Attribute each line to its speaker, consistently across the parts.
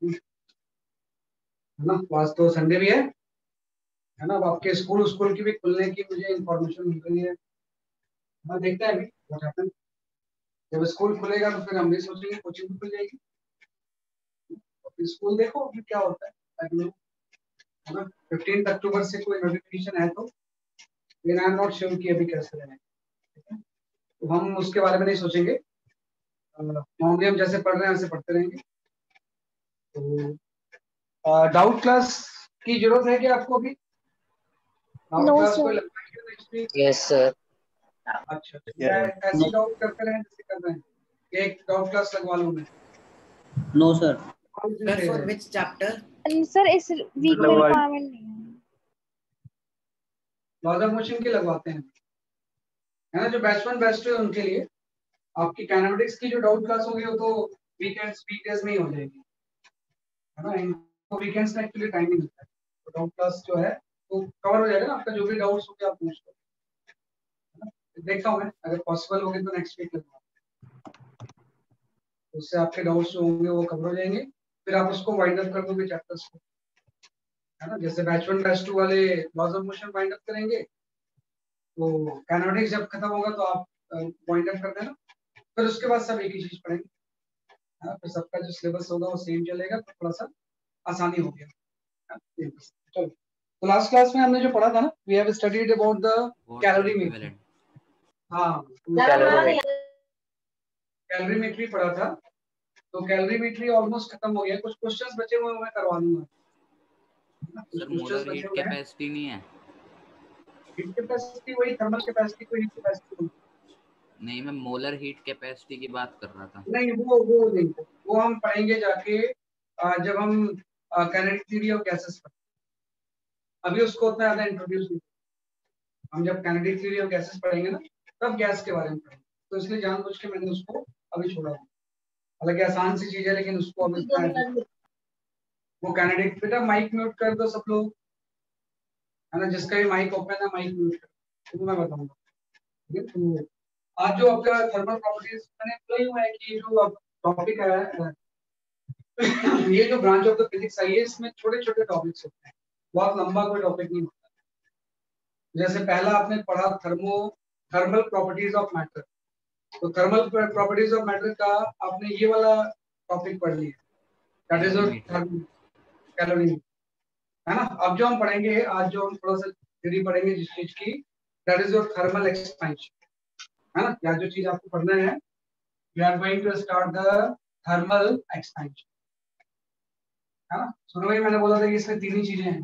Speaker 1: है ना। आज तो संडे भी है ना। अब आपके स्कूल स्कूल की भी खुलने की मुझे इंफॉर्मेशन मिल रही है। मैं देखते हैं अभी व्हाट हैपन। जब स्कूल खुलेगा तो फिर हम भी सोचेंगे कोचिंग भी खुल जाएगी। तो फिर स्कूल देखो अभी क्या होता है। I don't know, है ना। 15 अक्टूबर से कोई नोटिफिकेशन है तो लेकिन आई एम नॉट श्योर कि अभी कैसे रहेगा। ठीक है? तो हम उसके बारे में नहीं सोचेंगे। नॉर्मली हम जैसे पढ़ रहे हैं वैसे पढ़ते रहेंगे। तो डाउट क्लास की जरूरत है क्या आपको अभी? डाउट
Speaker 2: नो
Speaker 1: क्लास कोई
Speaker 2: सर।
Speaker 1: लगता है क्या नेक्स्ट वीक?
Speaker 3: Yes sir.
Speaker 1: अच्छा ऐसी डाउट करते रहे जैसे कर रहे हैं। एक डाउट क्लास लगवा लूँ मैं?
Speaker 4: No sir.
Speaker 5: Sir, for which chapter?
Speaker 2: Sir इस वीक में रिक्वायरमेंट नहीं है।
Speaker 1: लॉज ऑफ मोशन की लगवाते हैं, है ना। जो बैच 1 बैच 2 है उनके लिए। आपकी काइनेमेटिक्स की जो डाउट क्लास होगी वो तो वीकडेज में ही हो जाएगी, है ना। इनको वीकेंड्स में एक्चुअली टाइम नहीं मिलता है। तो डाउट क्लास जो है वो कवर हो जाएगा ना। आपका जो भी डाउट्स होंगे आप पूछ लो, है ना। देखता हूँ मैं, अगर पॉसिबल होगी तो नेक्स्ट वीक लगवा, उससे आपके डाउट्स जो होंगे वो कवर हो जाएंगे। फिर आप उसको वाइंड अप कर दोगे चैप्टर्स को, है ना। जैसे बैच 1 बैच 2 वाले laws of motion wind up करेंगे, तो काइनेमेटिक्स जब खत्म होगा तो आप वाइंड अप कर देना। फिर उसके बाद सब एक ही चीज पढ़ेंगे, है ना। फिर सबका जो सिलेबस होगा वो सेम चलेगा, तो थोड़ा सा आसानी हो गया, है ना। चलो, तो लास्ट क्लास में हमने जो पढ़ा था ना, we have studied about the calorimetry. हाँ, कैलोरीमेट्री पढ़ा था। तो कैलोरीमेट्री ऑलमोस्ट खत्म हो गया। कुछ क्वेश्चंस बचे हुए हैं मैं करवा दूंगा। कुछ
Speaker 5: सर
Speaker 1: क्वेश्चंस
Speaker 5: मोलर
Speaker 1: बचे
Speaker 5: हीट
Speaker 1: हुए हैं।
Speaker 5: कैपेसिटी नहीं है?
Speaker 1: हीट कैपेसिटी वही थर्मल कैपेसिटी को हीट कैपेसिटी।
Speaker 5: नहीं, मैं मोलर हीट कैपेसिटी की बात कर रहा था।
Speaker 1: नहीं, वो नहीं, वो हम पढ़ेंगे जाके जब हम काइनेटिक थ्योरी ऑफ गैसेस पढ़ेंगे। अभी उसको उतना ज्यादा इंट्रोड्यूस नहीं। हम जब काइनेटिक थ्योरी ऑफ गैसेस पढ़ेंगे ना, तब गैस के बारे में पढ़ेंगे। तो इसलिए जानबूझ के मैंने उसको अभी छोड़ा हुआ। हालांकि आसान सी चीज है लेकिन उसको अभी वो काइनेटिक। बेटा माइक म्यूट कर दो सब लोग, है ना। जिसका भी माइक ओपन है माइक म्यूट कर, तो मैं बताऊंगा। ठीक है। तो आज जो आपका थर्मल प्रॉपर्टीज मैंने बोला ही हुआ है कि जो टॉपिक है, ये जो ब्रांच ऑफ द फिजिक्स है, ये इसमें छोटे छोटे टॉपिक्स होते हैं। बहुत लंबा कोई टॉपिक नहीं होता। जैसे पहला आपने पढ़ा थर्मल प्रॉपर्टीज ऑफ मैटर। तो थर्मल प्रॉपर्टीज ऑफ मैटर का आपने ये वाला टॉपिक पढ़ लिया, दैट इज
Speaker 5: कैलोरीमेट्री।
Speaker 1: कैलोरी, है ना। अब जो हम पढ़ेंगे आज, जो हम थोड़ा सा थ्योरी पढ़ेंगे जिस चीज की, that is your thermal expansion, है ना। या जो चीज आपको पढ़ना है, we are going to start the thermal expansion, है ना। शुरू में मैंने बोला था कि इसमें तीन ही चीजें हैं।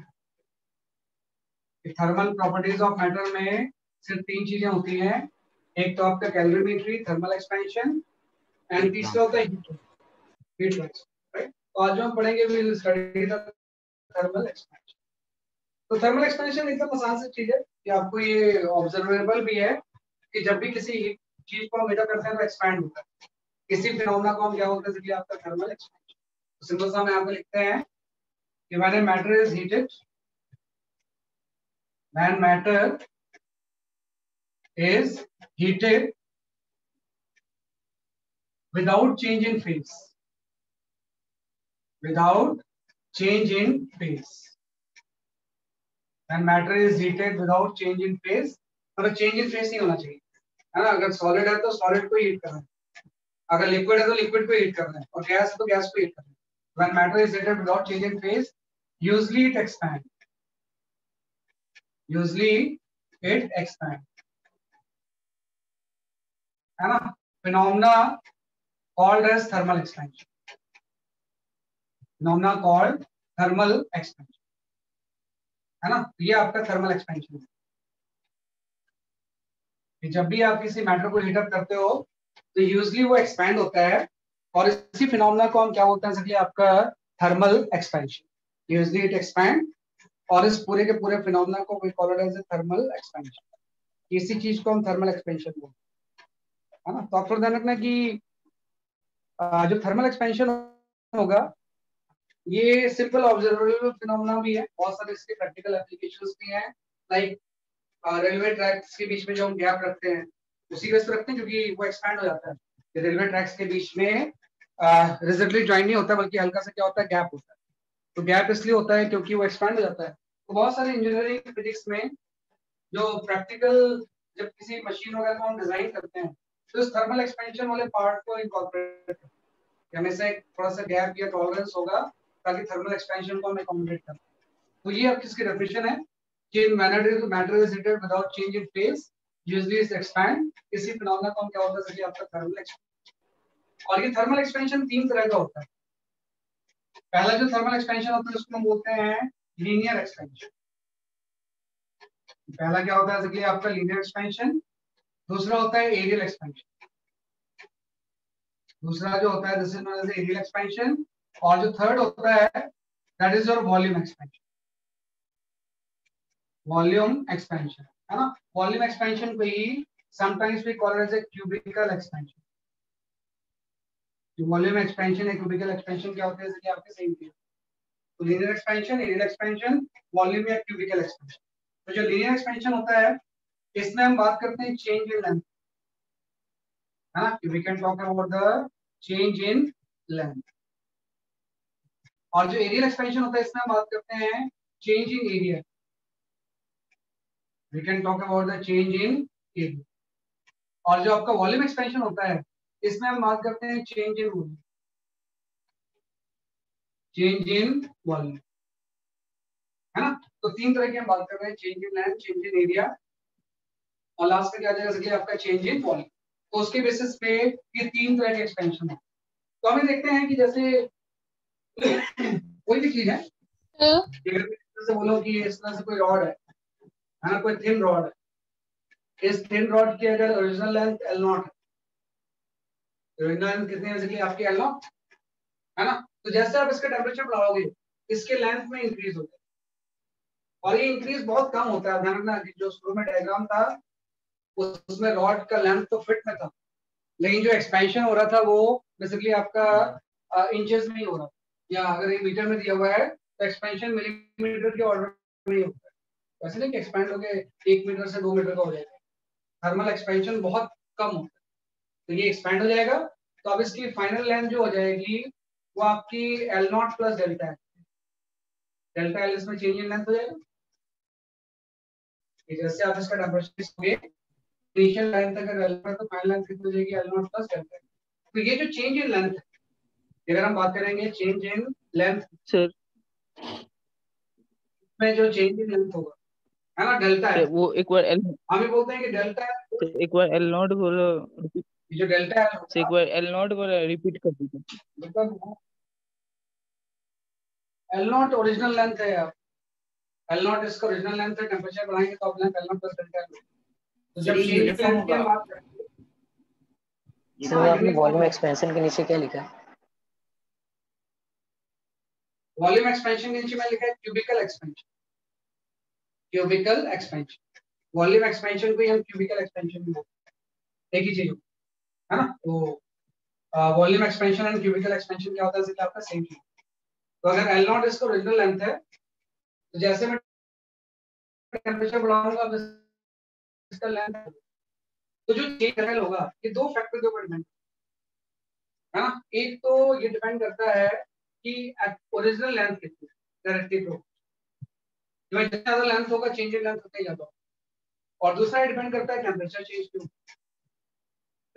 Speaker 1: थर्मल प्रॉपर्टीज ऑफ मैटर में सिर्फ तीन चीजें होती हैं। एक तो आपका कैलोरीमेट्री, थर्मल एक्सपेंशन, एंड तीसरा होता है हीट ट्रांसफर, राइट। तो आज जो हम पढ़ेंगे we will study the thermal expansion. तो थर्मल एक्सपेंशन एकदम आसान सी चीज है कि आपको ये ऑब्जर्वेबल भी है कि जब भी किसी चीज को हम हीट करते हैं तो एक्सपैंड होता है। किसी फिनोमेना को हम क्या बोलते हैं, इसलिए आपका थर्मल एक्सपेंशन। तो सिंपल सा हम यहाँ पे लिखते हैं कि when a matter is heated, when matter is heated without change in phase, without change in phase, when matter is heated without change in phase, मतलब change in phase नहीं होना चाहिए, है ना। अगर सॉलिड है तो सॉलिड को हीट करना है, अगर लिक्विड है तो लिक्विड को हीट करना है, और गैस है तो गैस को हीट करना है। when matter is heated without change in phase, usually it expands, usually it expands, है ना। phenomena called as thermal expansion, phenomena called thermal expansion, है ना। ये आपका थर्मल एक्सपेंशन है कि जब भी आप किसी मैटर को हीट अप करते हो तो यूजली वो एक्सपैंड होता है, और इसी फिनोमेना को हम क्या बोलते हैं, सके आपका thermal expansion. Usually it expand, और इस पूरे के पूरे फिनोमेना को we call it as a thermal expansion. इसी चीज को हम थर्मल एक्सपेंशन बोलते हैं, है ना। तो आप थोड़ा ध्यान रखना कि जो थर्मल एक्सपेंशन होगा ये सिंपल ऑब्जर्वेबल फिनोमेना भी है, बहुत सारे इसके प्रैक्टिकल एप्लीकेशंस भी हैं। लाइक रेलवे ट्रैक्स के बीच में जो हम गैप रखते हैं, उसी वजह से रखते हैं क्योंकि वो एक्सपैंड हो जाता है। रेलवे ट्रैक्स के बीच में रिजिडली ज्वाइन नहीं होता बल्कि हल्का सा क्या होता है, गैप होता है। तो गैप इसलिए होता है क्योंकि वो एक्सपैंड हो जाता है। तो बहुत सारे इंजीनियरिंग फिजिक्स में जो प्रैक्टिकल जब किसी मशीन वगैरह को हम डिजाइन करते हैं तो इस थर्मल एक्सपेंशन वाले पार्ट को इनकॉर्पोरेट करते हैं, हमेशा एक थोड़ा सा गैप या टॉलरेंस होगा ताकि थर्मल एक्सपेंशन को हम अकोमोडेट करें। तो ये अब किसकी डेफिनेशन है कि matter is heated without change in phase usually is expand. इसी फिनोमेना को हम क्या होता है जैसे आपका थर्मल एक्सपेंशन। और ये थर्मल एक्सपेंशन तीन तरह का होता है। पहला जो थर्मल एक्सपेंशन होता है उसको हम बोलते हैं लीनियर एक्सपेंशन। पहला क्या होता है जैसे आपका लीनियर एक्सपेंशन। दूसरा होता है एरियल एक्सपेंशन। दूसरा जो होता है this is known as areal expansion. और जो थर्ड होता है that is your volume expansion. Volume expansion है ना। वॉल्यूम एक्सपेंशन को ही sometimes we call as a cubical expansion. जो वॉल्यूम एक्सपेंशन है क्यूबिकल एक्सपेंशन क्या होता है जैसे आपके सेम किया। तो linear expansion, areal expansion, volume या क्यूबिकल एक्सपेंशन। तो जो लीनियर एक्सपेंशन होता है इसमें हम बात करते हैं चेंज इन लेंथ है ना। We can talk about the change in length. और जो एरियल एक्सपेंशन होता है इसमें हम बात करते हैं change in area. We can talk about the change in area. और जो आपका वॉल्यूम एक्सपेंशन होता है इसमें हम बात करते हैं change in volume. Change in volume है ना। तो तीन तरह की हम बात कर रहे हैं, change in length, change in area और लास्ट में क्या आ जाएगा आपका चेंज इन वॉल्यूम। तो उसके बेसिस पे ये तीन तरह के एक्सपेंशन है। तो हमें देखते हैं कि जैसे कोई भी चीज है जैसे बोलो कि इस तरह से कोई रॉड है ना, कोई थिन रॉड है। इस थिन रॉड की अगर ओरिजिनल लेंथ L0 है, ओरिजिनल लेंथ कितनी है बेसिकली आपकी L0 है ना। तो जैसे आप इसका टेम्परेचर बढ़ाओगे इसके लेंथ में इंक्रीज हो जाएगा और ये इंक्रीज बहुत कम होता है। ध्यान रखना कि जो शुरू में डायग्राम था उसमें रॉड का लेंथ तो फिट में था, लेकिन जो एक्सपेंशन हो रहा था वो बेसिकली आपका इंचेस में ही हो रहा था, या अगर ये मीटर में दिया हुआ है तो एक्सपेंशन मिलीमीटर के ऑर्डर में ही होता है। वैसे नहीं कि एक्सपेंड हो गए 1 मीटर से 2 मीटर का हो जाएगा। थर्मल एक्सपेंशन बहुत कम होता है तो ये एक्सपेंड हो जाएगा। तो अब इसकी फाइनल लेंथ जो हो जाएगी वो आपकी L0 प्लस डेल्टा है। डेल्टा L इसमें चेंज इन लेंथ हो जाएगा। जैसे आप इसका टेम्परेचर इनिशियल लेंथ अगर L है तो फाइनल लेंथ कितनी हो जाएगी L0 प्लस डेल्टा। तो ये जो चेंज इन लेंथ है, अगर हम बात करेंगे चेंज इन लेंथ
Speaker 4: सर
Speaker 1: में जो चेंज इन लेंथ होगा है ना डेल्टा है।
Speaker 4: वो एक बार एल
Speaker 1: हम ये बोलते हैं कि डेल्टा है।
Speaker 4: एक बार एल नॉट बोलो,
Speaker 1: ये जो डेल्टा है
Speaker 4: एक बार एल नॉट बोलो, रिपीट कर दीजिए।
Speaker 1: मतलब L0 ओरिजिनल लेंथ है यार। L0 इसका ओरिजिनल लेंथ है, टेंपरेचर बढ़ाएंगे तो आप लेंथ L0 प्लस डेल्टा है। तो जब चेंज लेंथ की हम बात करेंगे
Speaker 3: सर आपने वॉल्यूम एक्सपेंशन के नीचे क्या लिखा है?
Speaker 1: वॉल्यूम एक्सपेंशन के नीचे में लिखा है cubical expansion. Cubical expansion, volume expansion को ही हम क्यूबिकल एक्सपेंशन भी बोलते हैं, एक ही चीज है ना। तो volume expansion and cubical expansion क्या होता है इसका आपका सेम चीज। तो अगर L0 इसका ओरिजिनल लेंथ है तो जैसे मैं टेंपरेचर बढ़ाऊंगा अब इसका लेंथ, तो जो चेंज होगा ये दो फैक्टर के ऊपर डिपेंड है ना। एक तो ये डिपेंड करता है कि ओरिजिनल लेंथ कितनी है डायरेक्टली प्रो, जितना ज्यादा लेंथ होगा चेंज इन लेंथ उतना ही ज्यादा। और दूसरा डिपेंड करता है टेंपरेचर चेंज क्यों,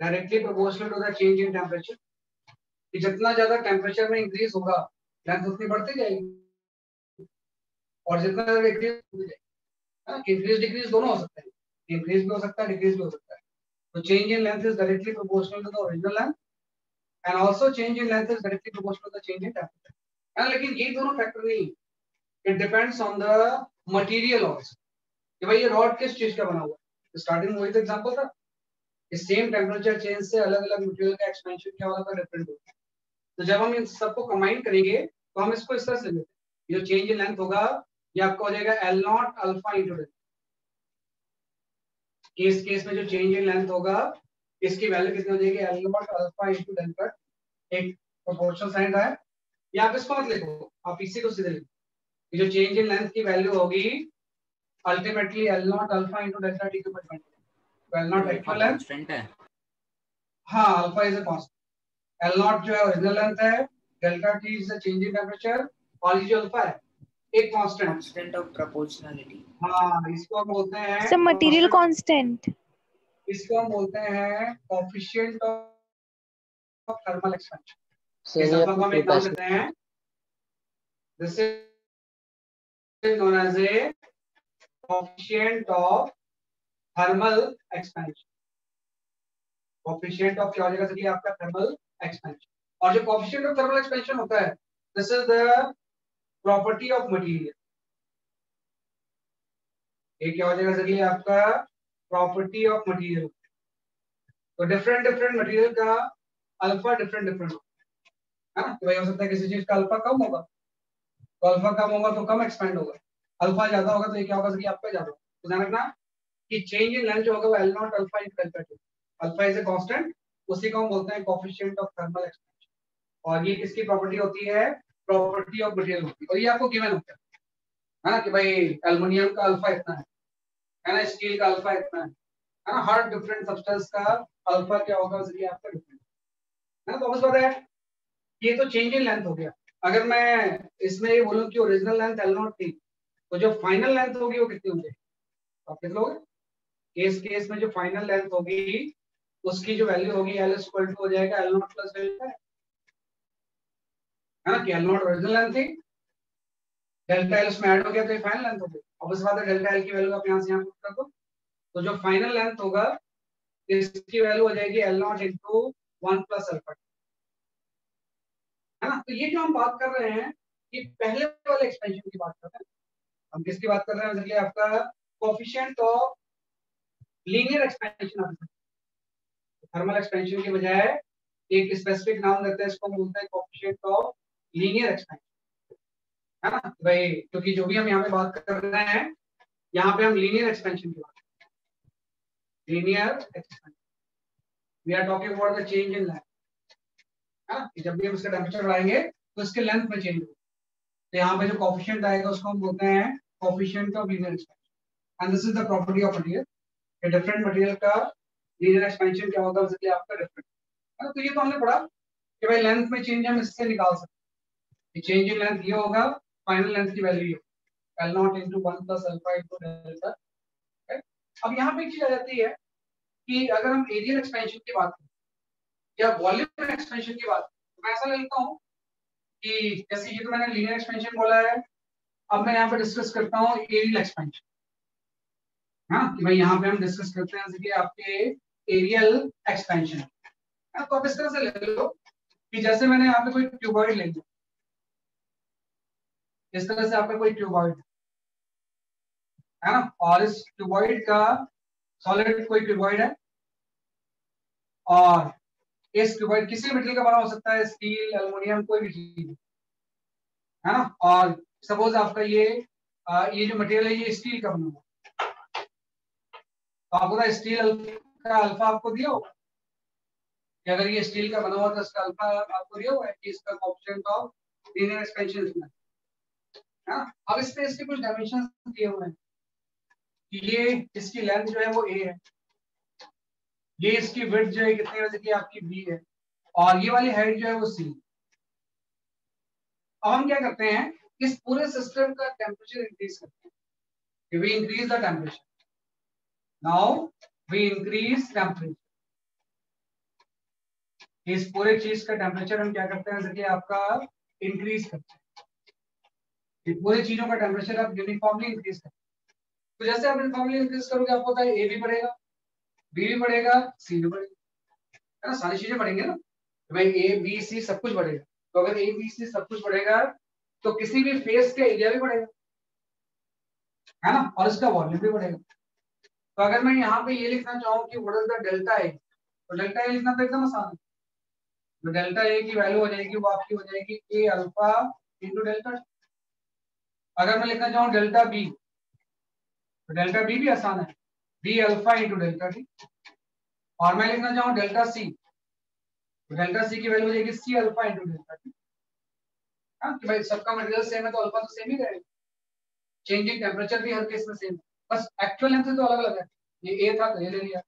Speaker 1: directly proportional to the change in temperature. कि जितना ज्यादा टेंपरेचर में इंक्रीज होगा लेंथ उतनी बढ़ती जाएगी और जितना ज्यादा डिक्रीज होती जाएगी। इंक्रीज डिक्रीज दोनों हो सकते हैं, इंक्रीज भी हो सकता है डिक्रीज भी हो सकता है। तो change in length is directly proportional to the original length and also change in length is directly proportional to the change in temperature. लेकिन ये दोनों फैक्टर नहीं, it depends on the material also कि भाई ये रॉड किस चीज का बना हुआ है। स्टार्टिंग में वही तो एग्जांपल था, सेम टेंपरेचर चेंज से अलग अलग मटेरियल का एक्सपेंशन क्या होगा डिफरेंट होगा। तो जब हम इन सबको कंबाइन करेंगे तो हम इसको इस तरह से लेते हैं, जो चेंज इन लेंथ होगा ये आपका हो जाएगा L0 अल्फा इंटू डेल्टा। इस केस में जो चेंज इन लेंथ होगा इसकी वैल्यू कितनी हो जाएगी L0 अल्फा इंटू डेल्टा। एक प्रोपोर्शनल साइन रहा है, या आप इसको मत लिखो, आप इसी को सीधे लिखो। जो चेंज इन लेंथ की वैल्यू होगी ultimately L0 alpha into delta T के ऊपर डिपेंड करेगा। L0 एक्चुअल है,
Speaker 5: कांस्टेंट है।
Speaker 1: हाँ alpha is a constant. L not जो है ओरिजिनल लेंथ है, delta T is the change in temperature, और ये जो अल्फा है एक कांस्टेंट
Speaker 5: ऑफ प्रोपोर्शनलिटी।
Speaker 1: हाँ, इसको हम बोलते हैं
Speaker 2: सर मटेरियल कांस्टेंट।
Speaker 1: इसको हम बोलते हैं coefficient of thermal expansion.
Speaker 3: Sir
Speaker 1: इस
Speaker 3: ये
Speaker 1: अल्फा को हम
Speaker 3: अपनी
Speaker 1: एक नाम देते हैं, this is known as a coefficient of thermal expansion. Coefficient of क्या हो जाएगा सर, आपका थर्मल एक्सपेंशन। और जो कोएफिशिएंट ऑफ थर्मल एक्सपेंशन होता है, this is the property of material. ये क्या हो जाएगा सर, आपका प्रॉपर्टी ऑफ मटेरियल। तो डिफरेंट डिफरेंट मटेरियल का अल्फा डिफरेंट डिफरेंट है ना। तो भाई हो सकता है किसी चीज का अल्फा कम होगा, तो अल्फा कम होगा तो कम एक्सपेंड होगा, अल्फा ज्यादा होगा तो ये क्या होगा सर, आपका ज्यादा होगा। तो ध्यान रखना कि चेंज इन लेंथ जो होगा वो L nought alpha in delta T. Alpha is a constant, उसी को हम बोलते हैं कोएफिशिएंट ऑफ थर्मल एक्सपेंशन। और ये किसकी प्रॉपर्टी होती है, प्रॉपर्टी ऑफ मटेरियल होती है। और ये आपको गिवन होता है ना कि भाई एल्युमिनियम का अल्फा इतना है ना, स्टील का अल्फा इतना है ना, हर डिफरेंट सब्सटेंस का अल्फा क्या होगा सर, आपका डिफरेंट है ना। तो बस पता है ये तो चेंज इन लेंथ हो गया। अगर मैं इसमें ये बोलूं कि ओरिजिनल लेंथ एल नॉट थी, तो जो फाइनल लेंथ होगी वो कितनी होगी, आप कितने लोगे। इस केस में जो फाइनल लेंथ होगी उसकी जो वैल्यू होगी एल इक्वल टू हो जाएगा एल नॉट प्लस डेल्टा, है ना कि एल नॉट ओरिजिनल लेंथ थी, डेल्टा एल उसमें ऐड हो गया तो ये फाइनल लेंथ हो गई। अब उसके बाद डेल्टा एल की वैल्यू आप यहाँ से यहाँ पुट कर दो, तो जो फाइनल लेंथ होगा इसकी वैल्यू हो जाएगी L naught into 1 plus alpha, है ना। तो ये जो हम बात कर रहे हैं ये पहले वाले एक्सपेंशन की बात कर रहे हैं। हम किसकी बात कर रहे हैं, मतलब आपका coefficient of linear expansion of thermal expansion के बजाय एक स्पेसिफिक नाम देते हैं, इसको हम बोलते हैं कोएफिशिएंट ऑफ लीनियर एक्सपेंशन, है ना भाई। क्योंकि जो भी हम यहाँ पे बात कर रहे हैं यहाँ पे हम लीनियर एक्सपेंशन की बात कर रहे हैं, linear expansion. We are talking about the change in length, है ना। जब भी हम इसका टेम्परेचर बढ़ाएंगे तो इसके लेंथ में चेंज होगा। तो यहाँ पे जो कोएफिशिएंट आएगा उसको हम बोलते हैं coefficient of linear expansion, and this is the property of material. ये डिफरेंट मटेरियल का लीनियर एक्सपेंशन क्या होगा, उसके आपका डिफरेंट है। तो ये तो हमने पढ़ा कि भाई लेंथ में चेंज हम इससे निकाल सकते हैं। चेंज इन लेंथ ये होगा, फाइनल लेंथ की value L naught into 1 plus alpha into delta. अब यहाँ पे एक चीज आ जाती है कि अगर हम एरियल एक्सपेंशन की बात करें या वॉल्यूम एक्सपेंशन की बात करें, तो मैं ऐसा लेता हूँ कि जैसे ये तो मैंने लीनियर एक्सपेंशन बोला है, अब मैं यहाँ पे डिस्कस करता हूँ एरियल एक्सपेंशन। हाँ कि भाई यहाँ पे हम डिस्कस करते हैं जैसे कि आपके एरियल एक्सपेंशन। तो आप इस तरह से ले लो कि जैसे मैंने यहाँ पे कोई ट्यूबॉइड ले लिया, इस तरह से आपका कोई ट्यूबॉइड है ना, और इस ट्यूबॉइड का सॉलिड कोई ट्यूबॉइड है, और इस ट्यूबॉइड किसी मटेरियल का बना हो सकता है, स्टील एल्युमिनियम कोई भी चीज है ना। और सपोज आपका ये जो मटेरियल है ये स्टील का बना हुआ, तो आपको ना स्टील का अल्फा आपको दिया होगा कि अगर ये स्टील का बना हुआ तो इसका अल्फा आपको दिया हुआ है कि इसका कोएफिशिएंट ऑफ लीनियर एक्सपेंशन इतना है। अब इस पे इसके कुछ डायमेंशन दिए हुए हैं कि ये इसकी लेंथ जो है वो a है, ये इसकी विड्थ जो है कितनी है कि आपकी b है, और ये वाली हाइट जो है वो c। अब हम क्या करते हैं, इस पूरे सिस्टम का टेम्परेचर इंक्रीज करते हैं। We increase the temperature, now we increase temperature. इस पूरे चीज का टेम्परेचर हम क्या करते हैं जैसे कि आपका इंक्रीज करते हैं। ये पूरी चीजों का टेम्परेचर आप यूनिफॉर्मली इंक्रीज करते हैं। तो जैसे आप यूनिफॉर्मली इंक्रीज करोगे आपको पता है ए भी बढ़ेगा, बी भी बढ़ेगा, सी भी बढ़ेगा, है ना। सारी चीजें बढ़ेंगे ना, तो भाई ए बी सी सब कुछ बढ़ेगा। तो अगर ए बी सी सब कुछ बढ़ेगा तो किसी भी फेस का एरिया भी बढ़ेगा, है ना, और इसका वॉल्यूम भी बढ़ेगा। तो अगर मैं यहाँ पे ये लिखना चाहूँ कि what is the delta A, तो डेल्टा ए लिखना तो एकदम आसान है। तो डेल्टा ए की वैल्यू हो जाएगी वो आपकी हो जाएगी ए अल्फा इंटू डेल्टा। अगर मैं लिखना चाहूँ डेल्टा बी, तो डेल्टा बी भी आसान है, B alpha into delta T. और मैं लिखना चाहूँ डेल्टा सी, तो डेल्टा सी की वैल्यू हो जाएगी C alpha into delta T. हाँ कि भाई सबका मटेरियल सेम है तो अल्फा तो सेम ही रहेगा, चेंजिंग टेम्परेचर भी हर केस में सेम, बस एक्चुअल लेंथ तो अलग अलग है। ये ए था तो ए ले लिया,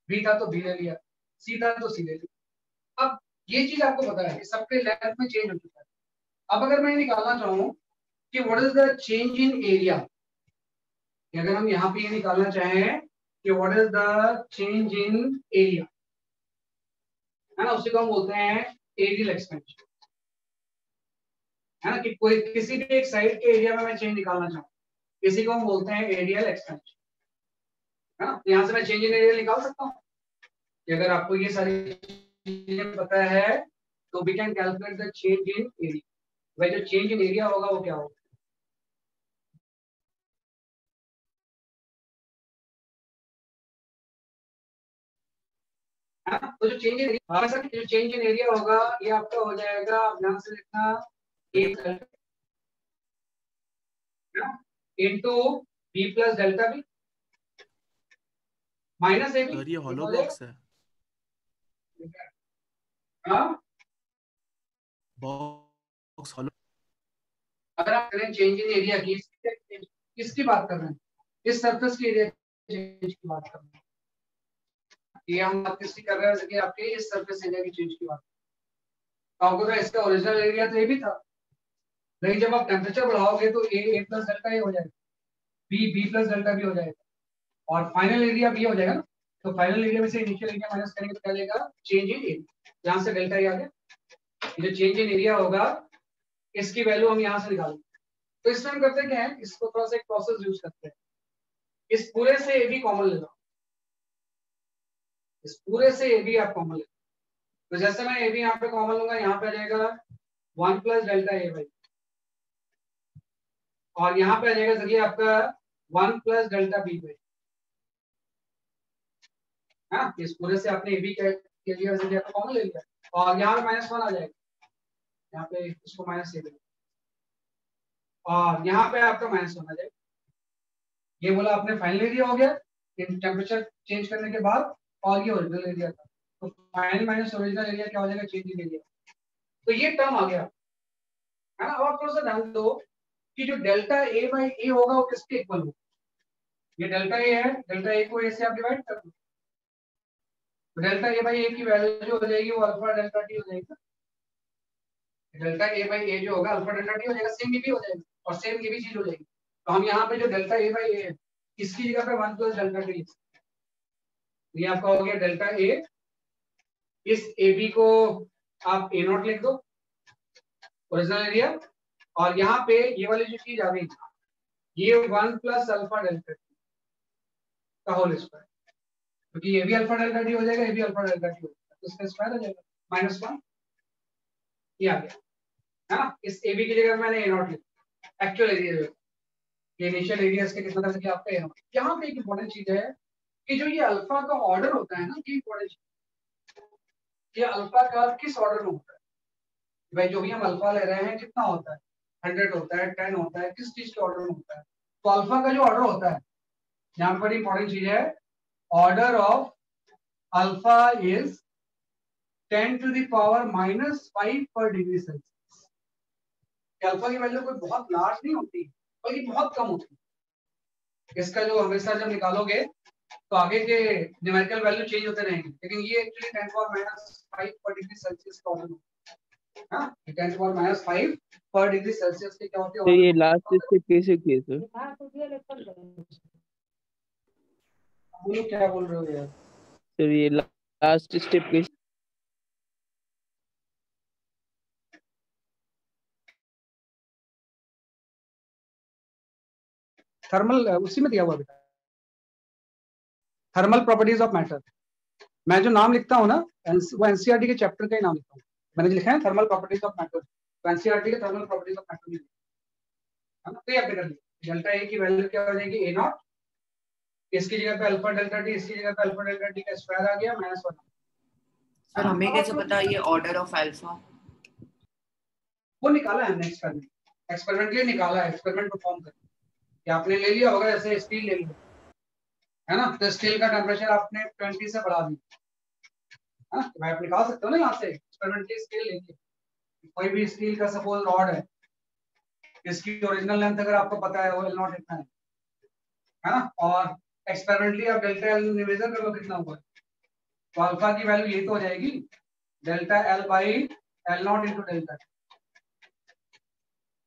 Speaker 1: बी था तो बी ले लिया, सी था तो सी ले लिया। अब ये चीज आपको पता है कि सबके लेंथ में चेंज हो चुका है। अब अगर मैं निकालना चाहूँ कि what is the change in area, अगर हम यहाँ पे ये निकालना चाहें कि what is the change in area, है ना, उसी को हम बोलते हैं एरियल एक्सपेंशन, है ना, कि कोई किसी भी एक साइड के एरिया में मैं चेंज निकालना चाहूँ, इसी को हम बोलते हैं एरियल एक्सपेंशन, है ना। यहाँ से मैं चेंज इन एरिया निकाल सकता हूँ कि अगर आपको ये सारी चीजें पता है तो we can calculate the change in area. भाई जो चेंज इन एरिया होगा वो क्या होगा, तो जो चेंज इन जो चेंज इन एरिया होगा ये आपका हो जाएगा, आप ध्यान से लिखना, into B plus delta B minus A B.
Speaker 6: Sir ये हॉलो बॉक्स है, बॉक्स हॉलो।
Speaker 1: अगर आप करें चेंज इन एरिया की, किसकी बात कर रहे हैं, इस सरफेस की एरिया चेंज की बात कर रहे हैं, ये हम बात किसकी कर रहे हैं, कि आपके इस सरफेस एरिया की चेंज की बात। तो आपको तो इसका ओरिजिनल एरिया तो ये भी था, लेकिन जब आप टेम्परेचर बढ़ाओगे तो ए प्लस डेल्टा ए हो जाएगा, बी प्लस डेल्टा बी हो जाएगा, और फाइनल एरिया बी हो जाएगा ना। तो फाइनल एरिया में से इनिशियल एरिया माइनस करेंगे तो क्या लेगा, चेंज इन एरिया। यहाँ से डेल्टा ए आ गया, जो चेंज इन एरिया होगा इसकी वैल्यू हम यहाँ से निकालेंगे। तो इसमें हम करते क्या है, इसको थोड़ा सा एक प्रोसेस यूज करते हैं, इस पूरे से ए बी कॉमन ले लो, इस पूरे से ए बी आप कॉमन ले लो। तो जैसे मैं ए बी यहाँ पे कॉमन लूंगा, यहाँ पे आ जाएगा 1 प्लस डेल्टा ए बाई, और यहाँ पे आ जाएगा देखिए आपका 1 प्लस डेल्टा बी बाई, हाँ, इस पूरे से आपने ए बी के लिए वैसे आपको कॉमन ले लिया, और यहाँ पे -1 आ जाएगा, यहाँ पे इसको माइनस ए, और यहाँ पे आपका -1 आ जाएगा। ये बोला आपने फाइनल एरिया हो गया टेम्परेचर चेंज करने के बाद, और ये ओरिजिनल एरिया था, तो फाइनल माइनस ओरिजिनल एरिया क्या हो जाएगा, चेंज इन एरिया। तो ये टर्म आ गया, है ना। अब आप थोड़ा सा ध्यान दो कि जो डेल्टा ए बाई ए होगा वो किसके इक्वल होगा, ये डेल्टा ए है, डेल्टा ए को ए से आप डिवाइड कर दो, तो डेल्टा ए बाई ए की वैल्यू जो हो जाएगी वो अल्फा डेल्टा टी हो जाएगी। डेल्टा ए बाई ए जो होगा अल्फा डेल्टा टी हो जाएगा, सेम ये भी हो जाएगा, और सेम ये भी चीज हो जाएगी। तो हम यहाँ पे जो डेल्टा ए बाई ए है इसकी जगह पे 1 प्लस डेल्टा टी, ये आपका हो गया डेल्टा ए, इस ए बी को आप ए नॉट लिख दो ओरिजिनल एरिया, और यहाँ पे ये वाली जो चीज आ गई ये 1 प्लस अल्फा डेल्टा टी का होल स्क्वायर, क्योंकि ये भी अल्फा डेल्टा टी हो जाएगा, ये भी अल्फा डेल्टा टी हो जाएगा, तो इसका स्क्वायर हो जाएगा -1, ये आ गया, है ना। इस ए बी की जगह मैंने ए नॉट लिखा, एक्चुअल एरिया जो ये इनिशियल एरिया इसके कितना था कि आपका ए नॉट। यहाँ पे एक इंपॉर्टेंट चीज है कि जो ये अल्फा का ऑर्डर होता है ना, ये इंपॉर्टेंट, ये अल्फा का किस ऑर्डर में होता है, भाई जो भी हम अल्फा ले रहे हैं कितना होता है, 100 होता है, 10 होता है, किस चीज के ऑर्डर में होता है। तो अल्फा का जो ऑर्डर होता है, यहाँ पर इंपॉर्टेंट चीज है, order of alpha is 10 to the power -5 पर डिग्री सेल्सियस। अल्फा की वैल्यू कोई बहुत लार्ज नहीं होती, बल्कि बहुत कम होती है। इसका जो हमेशा जब निकालोगे तो आगे के न्यूमेरिकल वैल्यू चेंज होते रहेंगे, लेकिन ये एक्चुअली 10 to the power -5 पर डिग्री सेल्सियस का ऑर्डर होता है, हाँ, 10 to the power -5 पर डिग्री सेल्सियस के क्या होते हैं।
Speaker 4: तो ये लास्ट स्टेप कैसे किए सर?
Speaker 1: बोलो क्या बोल रहे हो यार,
Speaker 4: सर ये लास्ट स्टेप कैसे?
Speaker 1: थर्मल उसी में दिया हुआ बेटा, थर्मल प्रॉपर्टीज ऑफ मैटर। मैं जो नाम लिखता हूँ ना वो एनसीईआरटी के चैप्टर का ही नाम लिखता हूँ, मैंने लिखा है थर्मल प्रॉपर्टीज ऑफ मैटर, तो एनसीईआरटी के थर्मल प्रॉपर्टीज ऑफ मैटर, है ना। तो ये अपने कर लिया, डेल्टा ए की वैल्यू क्या हो जाएगी, ए नॉट, इसकी जगह पे अल्फा डेल्टा टी, इसकी जगह पे अल्फा डेल्टा टी का स्क्वायर आ गया -1।
Speaker 5: सर हमें कैसे पता ये ऑर्डर ऑफ अल्फा?
Speaker 1: वो निकाला है हमने एक्सपेरिमेंटली निकाला है, एक्सपेरिमेंट परफॉर्म करके, कि आपने ले लिया होगा, जैसे स्टील ले लिया है ना, तो स्टील का टेम्परेचर आपने 20 से बढ़ा दिया, हाँ, तो मैं आप निकाल सकते हो ना यहाँ से एक्सपेरिमेंटली स्केल लेके, कोई भी स्टील का सपोज रॉड है, इसकी ओरिजिनल लेंथ अगर आपको पता है वो L नॉट इतना है ना, और एक्सपेरिमेंटली आप डेल्टा एल मेजर कर लो कितना हुआ, तो अल्फा की वैल्यू यही तो हो जाएगी, delta L by L naught into delta T.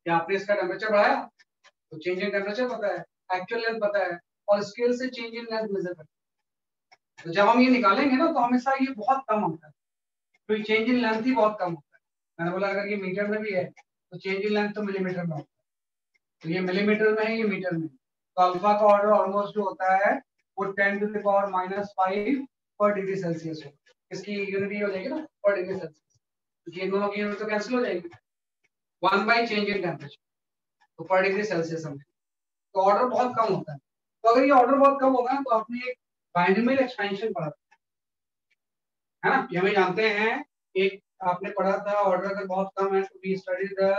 Speaker 1: क्या आपने इसका टेम्परेचर बढ़ाया तो चेंज इन टेम्परेचर पता है, एक्चुअल लेंथ पता है, और स्केल से चेंज इन लेंथ मेजर करते हैं। तो जब हम ये निकालेंगे ना तो हमेशा ये बहुत कम होता है, तो चेंज इन लेंथ ही बहुत कम होता है। मैंने बोला अगर ये मीटर में भी है तो चेंज इन लेंथ तो मिलीमीटर में होता है, तो ये मिलीमीटर में है, ये मीटर में। तो अल्फा का ऑर्डर ऑलमोस्ट जो होता है वो 10 टू द पावर -5 पर डिग्री सेल्सियस हो। इसकी यूनिट हो जाएगी ना पर डिग्री सेल्सियस, तो ये दोनों की यूनिट तो कैंसिल हो जाएगी, 1 बाई चेंज इन टेम्परेचर, तो पर डिग्री सेल्सियस हम, तो ऑर्डर बहुत कम होता है। तो अगर ये ऑर्डर बहुत कम होगा तो आपने एक बाइनोमियल एक्सपेंशन पढ़ा है ना, ये हमें जानते हैं, एक आपने पढ़ा था ऑर्डर अगर बहुत कम है तो we study the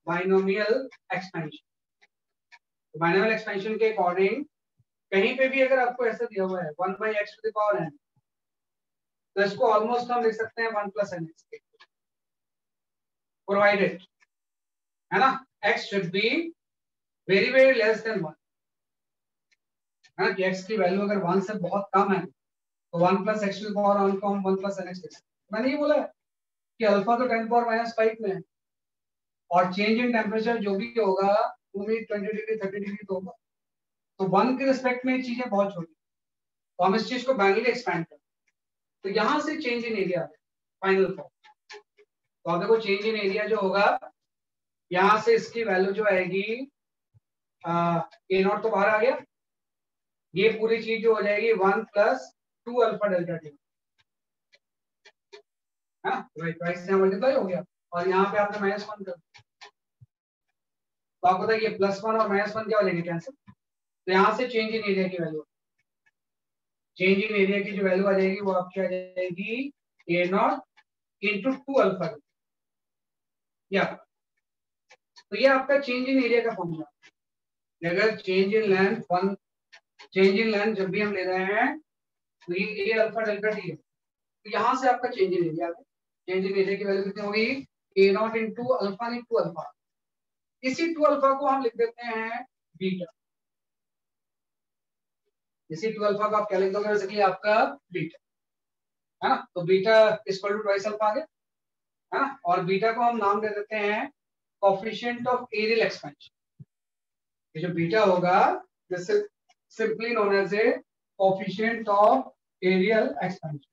Speaker 1: binomial expansion. तो बाइनोमियल एक्सपेंशन के अकॉर्डिंग कहीं पे भी अगर आपको ऐसा दिया हुआ है 1 by X to the power n, तो इसको ऑलमोस्ट हम लिख सकते हैं 1 प्लस nx के, प्रोवाइडेड है ना x should be very very less than 1, है ना, कि x की वैल्यू अगर 1 से बहुत कम है तो 1 plus X to the power n को हम 1 प्लस nx लिख सकते हैं। मैंने ये बोला कि अल्फा तो 10 पावर -5 में है, और चेंज इन टेम्परेचर जो भी होगा वो भी 20 डिग्री 30 डिग्री तो होगा, तो 1 के रिस्पेक्ट में चीजें बहुत छोटी, तो हम इस चीज को मैनुअली एक्सपेंड करें, तो यहां से change in area final form. तो अब देखो चेंज इन एरिया जो होगा यहां से इसकी वैल्यू जो आएगी ए नॉट तो बाहर आ गया, ये पूरी चीज जो हो जाएगी 1 प्लस 2 अल्फा डेल्टा टी, है ना, तो इससे मल्टीप्लाई हो गया और यहाँ पे आपने -1 कर, तो आपको पता है ये +1 और -1 क्या हो जाएंगे कैंसिल, तो यहाँ से चेंज इन एरिया की वैल्यू, चेंज इन एरिया की जो वैल्यू आ जाएगी वो आपकी आ जाएगी ए नॉट इंटू 2 अल्फा, या तो ये आपका चेंज इन एरिया का फॉर्मूला। अगर change in length 1, change in length जब भी हम ले रहे हैं तो ये ए अल्फा डेल्टा टी है, तो यहाँ से आपका change in area, change in area की वैल्यू कितनी होगी A nought into alpha into alpha, इसी 2 अल्फा को हम लिख देते हैं बीटा, इसी 2 अल्फा को आप क्या लिख दोगे बेसिकली आपका बीटा, है ना, तो beta equal to twice alpha आ गया, है ना, और बीटा को हम नाम दे देते हैं कोएफिशिएंट ऑफ एरियल एक्सपेंशन। ये जो बीटा होगा this is simply known as a coefficient of areal expansion.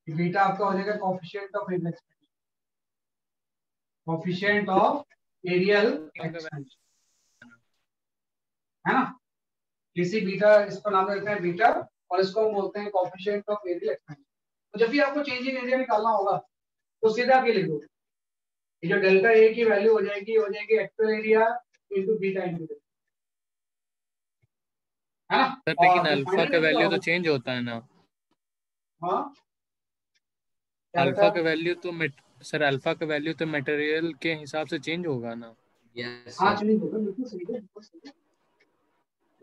Speaker 1: Beta आपका हो जाएगा coefficient of areal expansion, coefficient of areal expansion, है ना, किसी बीटा, इसको नाम देते हैं बीटा और इसको हम बोलते हैं कोएफिशिएंट ऑफ एरियल एक्सपेंशन। तो जब भी आपको चेंज इन एरिया निकालना होगा तो सीधा आप ये लिख दोगे, ये जो डेल्टा ए की वैल्यू हो जाएगी actual area into beta into delta, है ना।
Speaker 7: सर लेकिन अल्फा का वैल्यू तो चेंज होता है ना,
Speaker 1: हाँ
Speaker 7: अल्फा का वैल्यू तो सर अल्फा का वैल्यू तो मटेरियल के हिसाब से चेंज होगा ना।
Speaker 5: यस
Speaker 1: हाँ
Speaker 5: सर,
Speaker 1: चलिए बिल्कुल सही है, बिल्कुल सही है,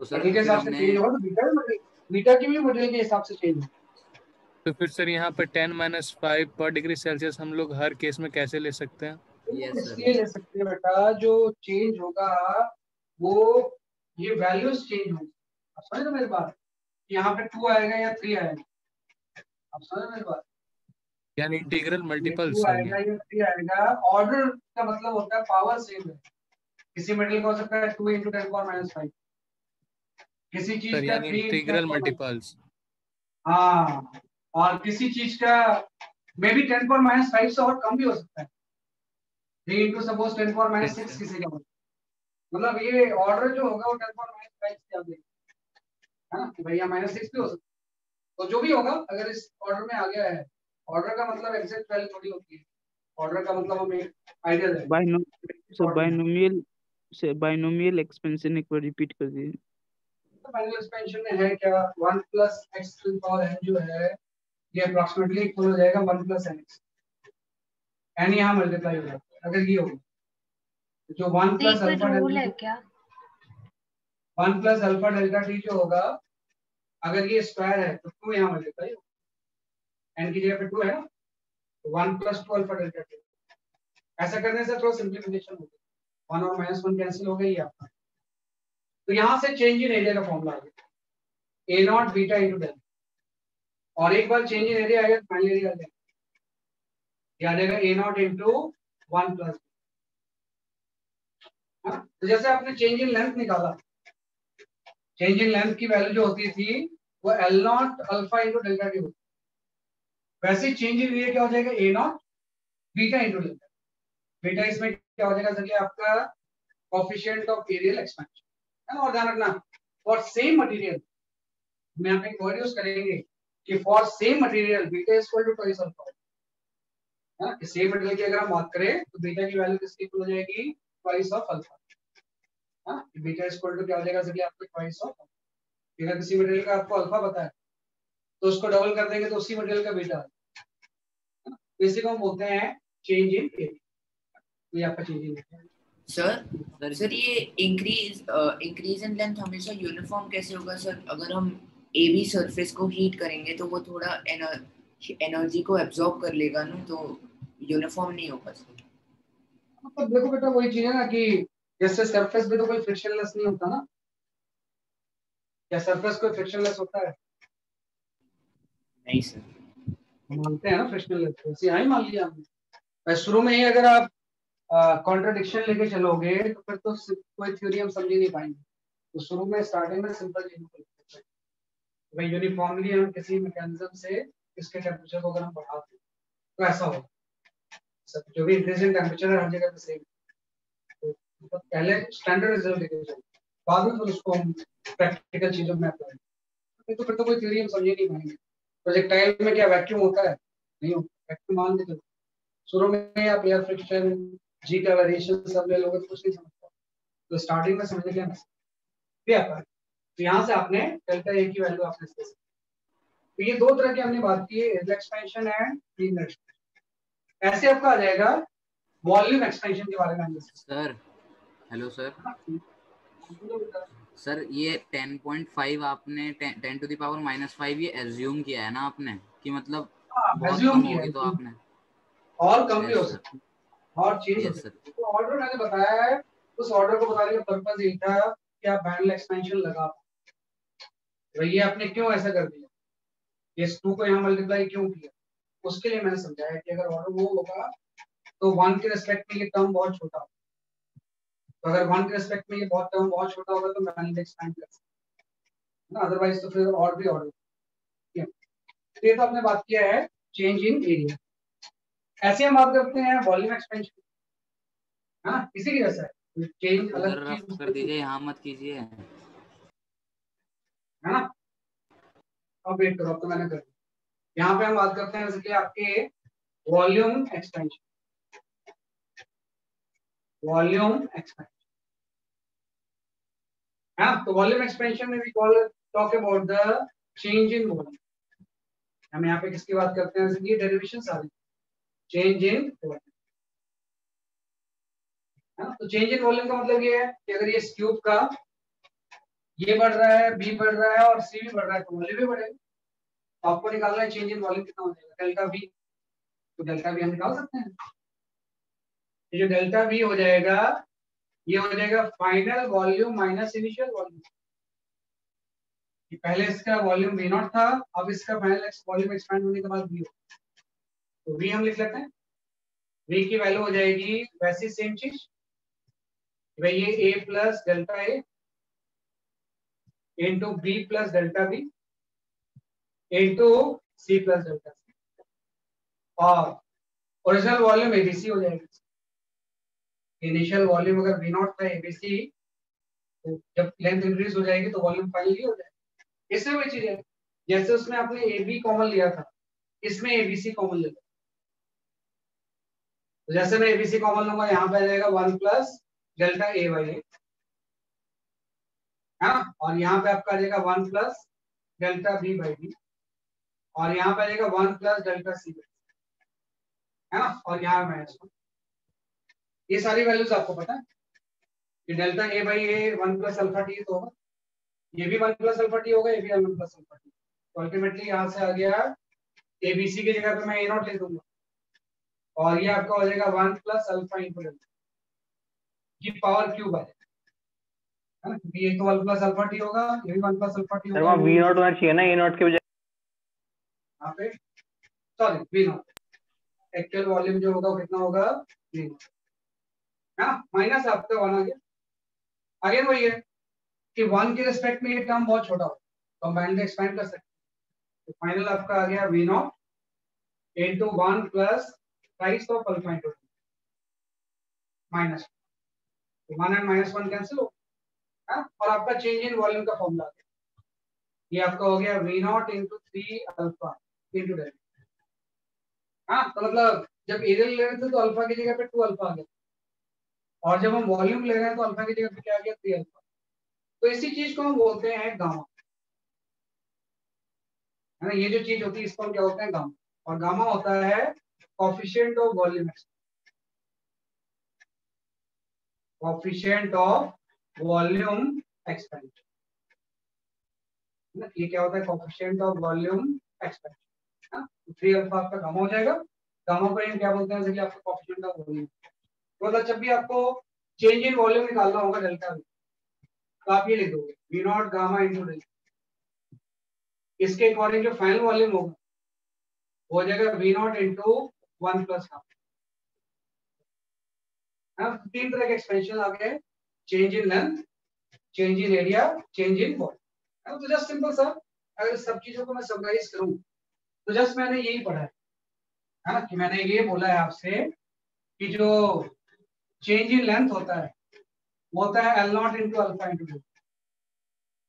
Speaker 5: तो सर
Speaker 1: मटेरियल के
Speaker 5: फिर
Speaker 1: हिसाब से चेंज होगा तो बीटा की भी मटेरियल के हिसाब से चेंज होगा।
Speaker 7: तो फिर सर यहाँ पर 10-5 पर डिग्री सेल्सियस हम लोग हर केस में कैसे ले सकते हैं?
Speaker 5: यस सर,
Speaker 1: इसलिए ले सकते हैं बेटा, जो चेंज होगा वो ये वैल्यूज चेंज होंगी, आप समझ रहे मेरी बात, यहाँ पे 2 आएगा या 3 आएगा, आप समझ रहे मेरी बात,
Speaker 7: यानी इंटीग्रल मल्टीपल्स
Speaker 1: 2
Speaker 7: होंगे।
Speaker 1: आएगा या 3 आएगा, ऑर्डर का मतलब होता है पावर सेम है, किसी मेटल का हो सकता है 2 × 10⁻⁵, किसी चीज
Speaker 7: सर
Speaker 1: का
Speaker 7: यानी
Speaker 1: 3
Speaker 7: इंटीग्रल
Speaker 1: × 10⁻⁵,
Speaker 7: मल्टीपल्स।
Speaker 1: हाँ, और किसी चीज का मे बी 10⁻⁵ से और कम भी हो सकता है, 3 × सपोज 10⁻⁶ किसी का, मतलब ये ऑर्डर जो होगा वो 10⁻⁵ से आप देखिए, है ना, कि भैया -6 भी हो सकता है, तो जो भी होगा अगर इस ऑर्डर में आ गया है, ऑर्डर का मतलब एग्जैक्ट वैल्यू थोड़ी होती है, ऑर्डर का मतलब हम एक आइडिया दें।
Speaker 4: बाइनोमियल एक्सपेंशन एक बार रिपीट कर दीजिए।
Speaker 1: फाइनल एक्सपेंशन में है क्या 1 plus X to the power n जो है ये अप्रॉक्सीमेटली इक्वल हो जाएगा 1 प्लस nx, n यहाँ मल्टीप्लाई हो जाता है अगर ये होगा, जो 1 प्लस अल्फा
Speaker 2: रूल है क्या?
Speaker 1: 1 प्लस अल्फा डेल्टा टी जो होगा अगर ये स्क्वायर है तो 2 यहाँ मल्टीप्लाई होगा, n की जगह पे 2 है ना, तो 1 प्लस 2 अल्फा डेल्टा टी, ऐसा करने से थोड़ा सिंप्लीफिकेशन हो गया, 1 और -1 कैंसिल हो गई आपका, तो यहाँ से चेंज इन एरिया का फॉर्मूला आ गया ए नॉट बीटा इंटू डेल्टा, और एक बार चेंज इन एरिया आ गया तो फाइनल एरिया आ जाएगा, ये आ जाएगा ए नॉट इंटू 1 प्लस। तो जैसे आपने चेंज इन लेंथ निकाला, चेंज इन लेंथ की वैल्यू जो होती थी वो L nought alpha into delta T होती, वैसे चेंज इन ये क्या हो जाएगा A nought beta into delta. Beta इसमें क्या हो जाएगा सर आपका कोएफिशिएंट ऑफ एरियल एक्सपेंशन है ना। और ध्यान रखना फॉर सेम मटेरियल हम यहाँ पे एक वर्ड यूज करेंगे कि for same material beta is equal to twice alpha है। सेम मटेरियल की अगर हम बात करें तो बीटा की वैल्यू किसकी इक्वल हो जाएगी ट्वाइस ऑफ अल्फा। हाँ, बीटा इज इक्वल टू क्या हो जाएगा सर आपको ट्वाइस ऑफ। अगर किसी मटेरियल का आपको अल्फा पता है तो उसको डबल कर देंगे तो उसी मटेरियल का बीटा। इसी को हम बोलते हैं चेंज इन एरिया। ये आपका चेंज इन एरिया।
Speaker 8: सर ये इंक्रीज इन लेंथ हमेशा यूनिफॉर्म कैसे होगा सर? अगर हम ए बी सरफेस को हीट करेंगे तो वो थोड़ा एनर्जी को एब्जॉर्ब कर लेगा ना, तो यूनिफॉर्म नहीं होगा सर।
Speaker 1: तो देखो बेटा वही चीज है ना कि जैसे सरफेस पे तो कोई फ्रिक्शनलेस नहीं होता ना, क्या सरफेस कोई फ्रिक्शनलेस होता है?
Speaker 8: नहीं सर।
Speaker 1: मानते हैं ना फ्रिक्शनलेस, वैसे यहाँ ही मान लिया हमने। शुरू में ही अगर आप कॉन्ट्रडिक्शन लेके चलोगे तो फिर तो कोई थ्योरी हम समझ ही नहीं पाएंगे। तो शुरू में स्टार्टिंग में सिंपल चीज भाई यूनिफॉर्मली हम किसी मैकेनिज्म से इसके टेम्परेचर को अगर हम बढ़ाते हैं तो ऐसा होगा। सब जो भी इंक्रीजिंग टेम्परेचर है हर जगह पे सेम, तो पहले स्टैंडर्ड रिजल्ट लेके चलो, बाद में फिर उसको हम प्रैक्टिकल चीजों में अप्लाई करेंगे। तो फिर तो कोई थ्योरी हम समझ ही नहीं पाएंगे। प्रोजेक्टाइल में क्या वैक्यूम होता है? नहीं होता। वैक्यूम मान के चलो शुरू में आप एयर फ्रिक्शन जी का वेरिएशन सब ले लोगे तो कुछ नहीं समझ पाओगे। तो स्टार्टिंग में समझने के लिए तो यहाँ से आपने डेल्टा ए की वैल्यू आपने इसके। तो ये दो तरह की हमने बात की है, area expansion and linear expansion. ऐसे आपका आ जाएगा वॉल्यूम एक्सपेंशन के बारे में।
Speaker 5: Sir hello sir. सर ये 10.5 आपने 10 टू द पावर -5 ये एज्यूम किया है ना आपने कि मतलब बहुत कम होगी तो आपने
Speaker 1: और कम भी हो सकती है और चेंज हो सकती है। तो ऑर्डर मैंने बताया है, उस ऑर्डर को बताने का पर्पस ये था कि आप बैंड एक्सपेंशन लगा पाओ। ये आपने क्यों ऐसा कर दिया, इस 2 को यहाँ मल्टीप्लाई क्यों किया, उसके लिए मैंने समझाया कि अगर ऑर्डर वो होगा तो 1 के रिस्पेक्ट में ये टर्म बहुत छोटा होगा। तो अगर 1 के रिस्पेक्ट में ये टर्म बहुत छोटा होगा तो बैंड एक्सपेंड कर सकते हैं, अदरवाइज तो फिर और भी ऑर्डर। तो ये तो आपने बात किया है चेंज इन एरिया। ऐसे हम बात करते हैं वॉल्यूम एक्सपेंशन, है ना, इसी की जैसा है। चेंज अलग चीज
Speaker 5: कर दीजिए, यहाँ मत कीजिए, है
Speaker 1: ना। अब वेट करो, अब तो मैंने कर दिया। यहाँ पे हम बात करते हैं जैसे कि आपके वॉल्यूम एक्सपेंशन, वॉल्यूम एक्सपेंशन है। तो वॉल्यूम एक्सपेंशन में we talk about the change in volume. हम यहाँ पे किसकी बात करते हैं, जैसे कि डेरिवेशन सारी चेंज इन वॉल्यूम। तो चेंज इन वॉल्यूम का मतलब ये है कि अगर ये क्यूब का ये बढ़ रहा है, बी बढ़ रहा है और सी भी बढ़ रहा है तो वॉल्यूम भी बढ़ेगा। तो आपको निकालना है चेंज इन वॉल्यूम कितना हो जाएगा, डेल्टा वी। तो डेल्टा वी हम निकाल सकते हैं। ये जो डेल्टा वी हो जाएगा ये हो जाएगा final volume minus initial volume. पहले इसका वॉल्यूम वी नॉट था, अब इसका फाइनल वॉल्यूम एक्सपेंड होने के बाद वी हो। तो वी हम लिख लेते हैं, वी की वैल्यू हो जाएगी वैसी सेम चीज भाई ये A plus delta A into B plus delta B into C plus delta C, और ओरिजिनल वॉल्यूम एबीसी हो जाएगा। इनिशियल वॉल्यूम अगर वी नॉट था एबीसी, तो जब लेंथ इंक्रीज हो जाएगी तो वॉल्यूम फाइनली हो जाएगा। इसमें वही चीज है, जैसे उसमें आपने ए बी कॉमन लिया था, इसमें एबीसी कॉमन ले लो। तो जैसे मैं एबीसी कॉमन लूंगा, यहाँ पे आ जाएगा 1 plus delta A by A, है ना, और यहाँ पे आपका आ जाएगा 1 plus delta B by B, और यहाँ पे आ जाएगा 1 प्लस डेल्टा सी बाई, है ना, और यहाँ माइनस 1। ये सारी वैल्यूज आपको पता है कि delta A by A 1 plus alpha T तो होगा, ये भी 1 प्लस अल्फा टी होगा, ये भी 1 प्लस अल्फा टी। तो अल्टीमेटली यहाँ से आ गया एबीसी की जगह पे मैं ए नॉट लिख दूंगा, और ये आपका हो जाएगा 1 प्लस अल्फा इंटू डेल्टा की पावर क्यूब आ जाएगा, है ना, क्योंकि ये तो 1 प्लस अल्फा टी होगा, ये भी 1 प्लस अल्फा टी होगा।
Speaker 9: वी नॉट होना चाहिए ना, ए नॉट के बजाय।
Speaker 1: यहाँ पे sorry V naught, actual volume जो होगा वो कितना होगा, हाँ माइनस आपका 1 आ गया। अगेन वही है कि 1 के रिस्पेक्ट में ये टर्म बहुत छोटा हो तो हम बाइंड एक्सपेंड कर सकते हैं। तो फाइनल आपका आ गया V not into 1 plus price of alpha into minus 1 and minus 1 cancel हो, हाँ, और आपका चेंज इन वॉल्यूम का फॉर्मूला आ गया। ये आपका हो गया V not into 3 alpha into delta. हाँ तो मतलब जब एरियल ले रहे थे तो अल्फा की जगह पे 2 अल्फा आ गया, और जब हम वॉल्यूम ले रहे हैं तो अल्फा की जगह पे क्या आ गया, 3 अल्फा। तो इसी चीज को हम बोलते हैं गामा, है ना। ये जो चीज होती है इसको हम क्या बोलते हैं, गामा। और गामा होता है coefficient of volume expansion, coefficient of volume expansion. ये क्या होता है, कोएफिशिएंट ऑफ वॉल्यूम एक्सपेंशन। हाँ 3 अल्फा आपका गामा हो जाएगा। गामा को हम क्या बोलते हैं, जैसे कि आपका कोएफिशिएंट ऑफ वॉल्यूम। मतलब जब भी आपको चेंज इन वॉल्यूम निकालना होगा डेल्टा V, तो आप ये लिख दोगे V not gamma into delta. इसके अकॉर्डिंग जो फाइनल वॉल्यूम होगा हो जाएगा V not into 1 plus half. 3 तरह के एक्सपेंशन आ गए, change in length, change in area, change in volume. तो जस्ट सिंपल सा अगर सब चीजों को मैं समराइज करूं तो जस्ट मैंने यही पढ़ा है ना, कि मैंने ये बोला है आपसे कि जो चेंज इन लेंथ होता है वो होता है L not into alpha into delta.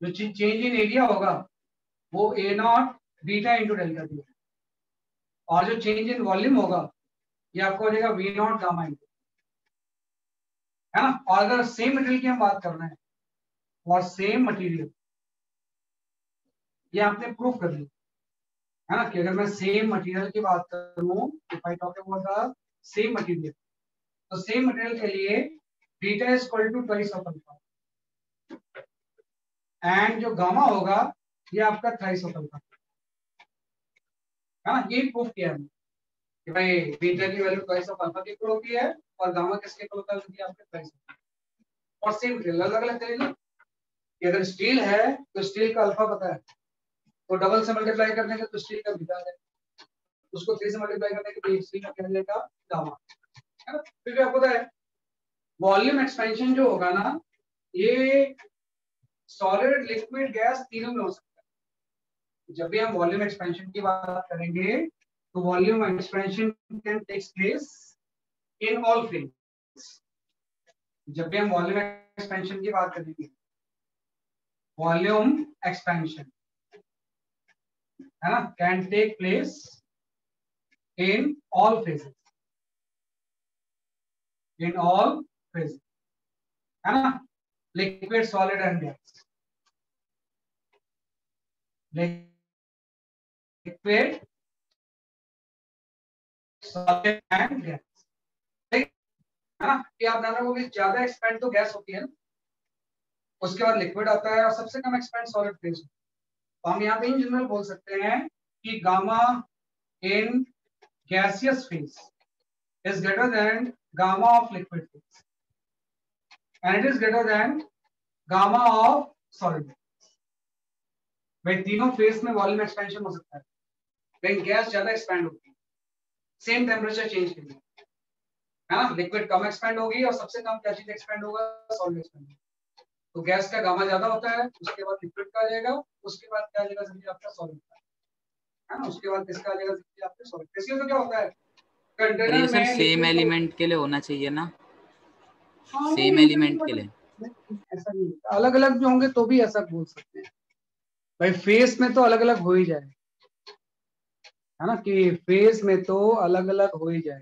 Speaker 1: जो चेंज इन एरिया होगा वो A not beta into delta T, और जो चेंज इन वॉल्यूम होगा ये आपको हो जाएगा V नॉट गामा इंटू, है ना। और अगर सेम मटेरियल की हम बात कर रहे हैं और सेम मटेरियल, ये आपने प्रूफ कर लिया, है ना, कि अगर मैं सेम मटेरियल की बात करूं, if I talk about the same material, तो सेम मटेरियल के लिए beta is equal to twice of alpha, and जो गामा होगा ये आपका थ्राइस ऑफ अल्फा, है ना। ये प्रूफ किया हमने कि भाई बीटा की वैल्यू ट्वाइस ऑफ अल्फा की इक्वल होती है और गामा किसके इक्वल होता है, आपके थ्राइस। और सेम मटेरियल अलग अलग तरीके कि अगर स्टील है तो स्टील का अल्फा पता है, तो डबल से मल्टीप्लाई करने के तो स्टील का बीटा है, उसको 3 से मल्टीप्लाई करने के तो स्टील का क्या मिलेगा, गामा, है ना। फिर आपको पता है वॉल्यूम एक्सपेंशन जो होगा ना, ये सॉलिड लिक्विड गैस तीनों में हो सकता है। जब भी हम वॉल्यूम एक्सपेंशन की बात करेंगे तो volume expansion can take place in all phase. जब भी हम वॉल्यूम एक्सपेंशन की बात करेंगे, वॉल्यूम एक्सपेंशन, है ना, can take place in all phases, in all phases, है ना। Liquid, solid and gas, liquid, solid and gas, ठीक है ना। कि आप ध्यान रखोगे ज्यादा एक्सपेंड तो गैस होती है ना, उसके बाद लिक्विड आता है और सबसे कम एक्सपेंड सॉलिड फेज। तो हम यहाँ पे इन जनरल बोल सकते हैं कि gamma in gaseous phase is greater than gamma of liquid phase and it is greater than gamma of solid phase। भाई तीनों फेज में वॉल्यूम एक्सपेंशन हो सकता है, लेकिन गैस ज्यादा एक्सपेंड होती है सेम टेम्परेचर चेंज के लिए, है ना। लिक्विड कम एक्सपेंड होगी और सबसे कम क्या चीज एक्सपेंड होगा, सॉलिड एक्सपेंड। तो गैस का गामा ज्यादा होता है, उसके बाद लिक्विड का आ जाएगा, उसके बाद क्या आ जाएगा, जल्दी आपका सॉलिड का, है ना। उसके बाद किसका आ जाएगा, जल्दी आपका सॉलिड। इसलिए तो क्या होता है
Speaker 5: ये सर सेम एलिमेंट के लिए होना चाहिए ना, सेम एलिमेंट के लिए
Speaker 1: ऐसा नहीं, अलग अलग जो होंगे तो भी ऐसा बोल सकते हैं भाई, फेस में तो अलग अलग हो ही जाए, है ना, कि फेस में तो अलग अलग हो ही जाए।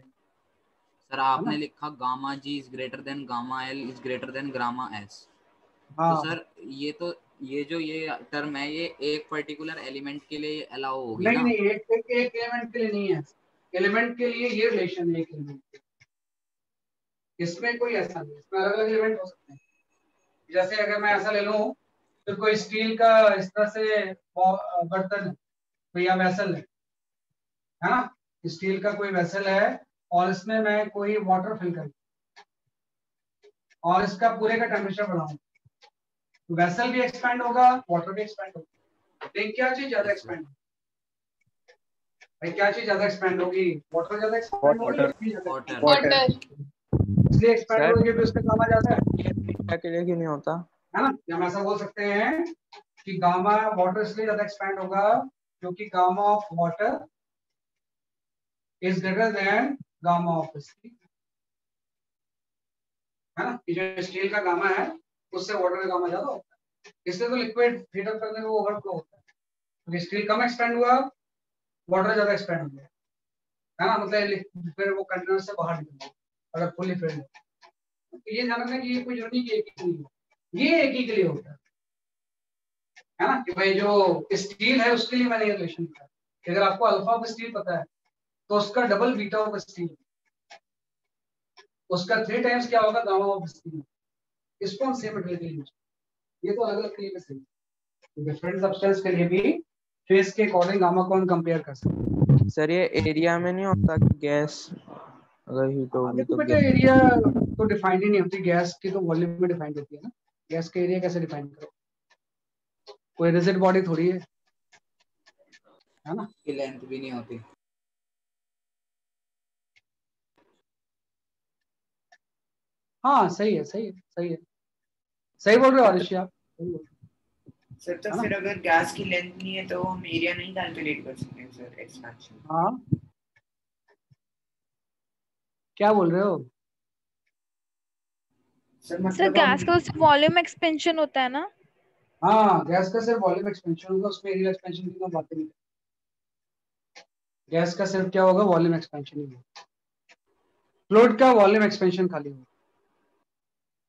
Speaker 5: सर आपने लिखा gamma G is greater than gamma L is greater than gamma S.
Speaker 1: हाँ
Speaker 5: तो सर ये जो ये टर्म है ये एक पर्टिकुलर एलिमेंट के लिए अलाउ होगी
Speaker 1: नहीं
Speaker 5: ना?
Speaker 1: नहीं, एक एलिमेंट के लिए नहीं है, एलिमेंट के लिए ये रिलेशन है एक एलिमेंट के, इसमें कोई ऐसा नहीं, इसमें अलग अलग एलिमेंट हो सकते हैं। जैसे अगर मैं ऐसा ले लूं तो कोई स्टील का इस तरह से बर्तन है, तो या वेसल है ना, स्टील का कोई वेसल है और इसमें मैं कोई वाटर फिल कर और इसका पूरे का टेम्परेचर बढ़ाऊं, तो वेसल भी एक्सपेंड होगा, वाटर भी एक्सपेंड होगा, लेकिन क्या चीज ज्यादा एक्सपेंड होगी, भाई क्या चीज ज्यादा एक्सपेंड होगी? वाटर ज्यादा एक्सपेंड होगी,
Speaker 3: वाटर
Speaker 5: वाटर
Speaker 2: वाटर।
Speaker 1: इसलिए एक्सपेंड
Speaker 3: सर
Speaker 1: होगी भी उसका गामा ज्यादा है
Speaker 3: थीटा के लिए क्यों नहीं होता?
Speaker 1: ना? या हम ऐसा बोल सकते हैं कि गामा वाटर इसलिए ज्यादा एक्सपेंड होगा क्योंकि gamma of water is greater than gamma of steel, है ना? ये जो स्टील का गामा है उससे वाटर का गामा ज्यादा होता है, इसलिए तो लिक्विड हीट अप करने में वो ओवरफ्लो होता है, क्योंकि स्टील कम एक्सपेंड हुआ, वाटर ज्यादा एक्सपेंड हो गया, है ना? मतलब फिर वो कंटेनर से बाहर निकल गया अगर फुली फिल्ड है। तो ये ध्यान रखना कि ये कोई जरूरी एक ही नहीं है, ये एक ही के लिए होता है ना? कि भाई जो स्टील है उसके लिए मैंने ये रिलेशन किया कि अगर आपको अल्फा ऑफ स्टील पता है तो उसका डबल बीटा ऑफ स्टील, उसका 3 टाइम्स क्या होगा गामा ऑफ स्टील। इसको हम सेम मटेरियल के लिए यूज, ये तो अलग अलग के लिए भी सही है, डिफरेंट सब्सटेंस के लिए भी फेस के अकॉर्डिंग गामा को हम कंपेयर कर सकते हैं।
Speaker 3: सर ये एरिया में नहीं होता कि गैस अगर हीट होगी
Speaker 1: देखो
Speaker 3: तो
Speaker 1: बेटा एरिया तो डिफाइंड ही नहीं होती, गैस की तो वॉल्यूम में डिफाइंड होती है ना, गैस का एरिया कैसे डिफाइन करो? कोई रिजिड बॉडी थोड़ी है ना?
Speaker 5: की लेंथ भी नहीं होती।
Speaker 1: हाँ सही है, सही है, सही है, सही बोल रहे हो आरुषि आप, सही बोल रहे हो।
Speaker 8: सर तो
Speaker 1: है ना?
Speaker 8: फिर अगर गैस की लेंथ नहीं है तो हम एरिया नहीं कैलकुलेट कर सकते हैं सर एक्सपेंशन?
Speaker 1: हाँ क्या बोल रहे हो?
Speaker 8: सर
Speaker 2: सर
Speaker 8: मतलब
Speaker 2: गैस
Speaker 8: हम
Speaker 2: का उससे वॉल्यूम एक्सपेंशन होता है ना?
Speaker 1: हाँ गैस का सिर्फ वॉल्यूम एक्सपेंशन होगा, उसमें एरिया एक्सपेंशन की तो बातें नहीं। गैस का सिर्फ क्या होगा? वॉल्यूम एक्सपेंशन ही होगा। फ्लूइड का वॉल्यूम एक्सपेंशन खाली होगा।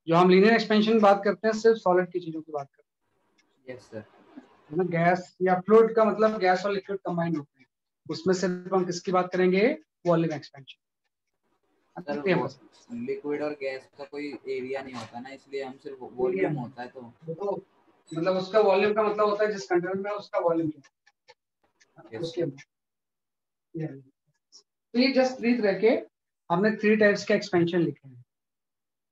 Speaker 1: जो हम लीनियर एक्सपेंशन की बात करते हैं सिर्फ सॉलिड की चीजों की बात करते
Speaker 5: यस सर।
Speaker 1: हैं ना। गैस या फ्लूइड का मतलब गैस और लिक्विड कंबाइंड होते हैं, उसमें सिर्फ हम किसकी बात करेंगे? Volume expansion.
Speaker 5: सर लिक्विड और गैस का कोई एरिया नहीं होता ना, इसलिए हम सिर्फ वॉल्यूम होता है तो
Speaker 1: मतलब उसका वॉल्यूम का मतलब होता है जिस कंटेनर में उसका वॉल्यूम उसके तो ये जस्ट 3 तरह के हमने 3 टाइप्स के एक्सपेंशन लिखे हैं,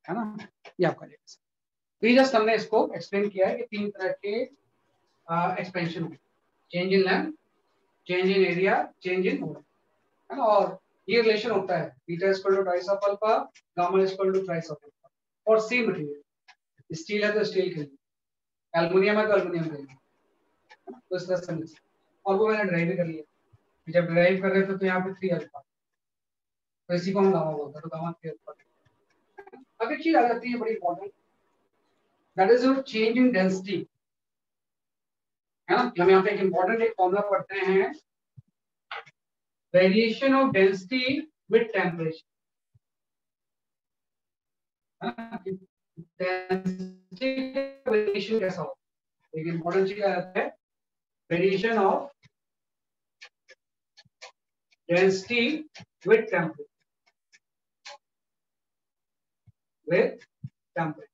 Speaker 1: है ना? ये आपका तो ये जस्ट हमने इसको एक्सप्लेन किया है कि 3 तरह के expansion, change in length, change in area, change in mode, है ना? और ये रिलेशन होता है beta equal to twice of alpha, gamma equal to twice of alpha, और सेम मटेरियल, स्टील है तो स्टील के लिए, एल्युमिनियम है तो एल्युमिनियम के लिए, तो इस तरह से। और वो मैंने ड्राइव कर लिया, जब ड्राइव कर रहे थे तो यहाँ पे 3 अल्फा, तो इसी को हम गामा बोलते हैं, तो गामा 3 अल्फा। अब एक चीज आ जाती है बड़ी important, that is your change in density, है ना? हम यहाँ पे एक इंपॉर्टेंट एक फॉर्मूला पढ़ते हैं, variation of density with temperature. Density variation कैसा होता है? एक इंपॉर्टेंट चीज आता है, variation of density with temperature, with temperature,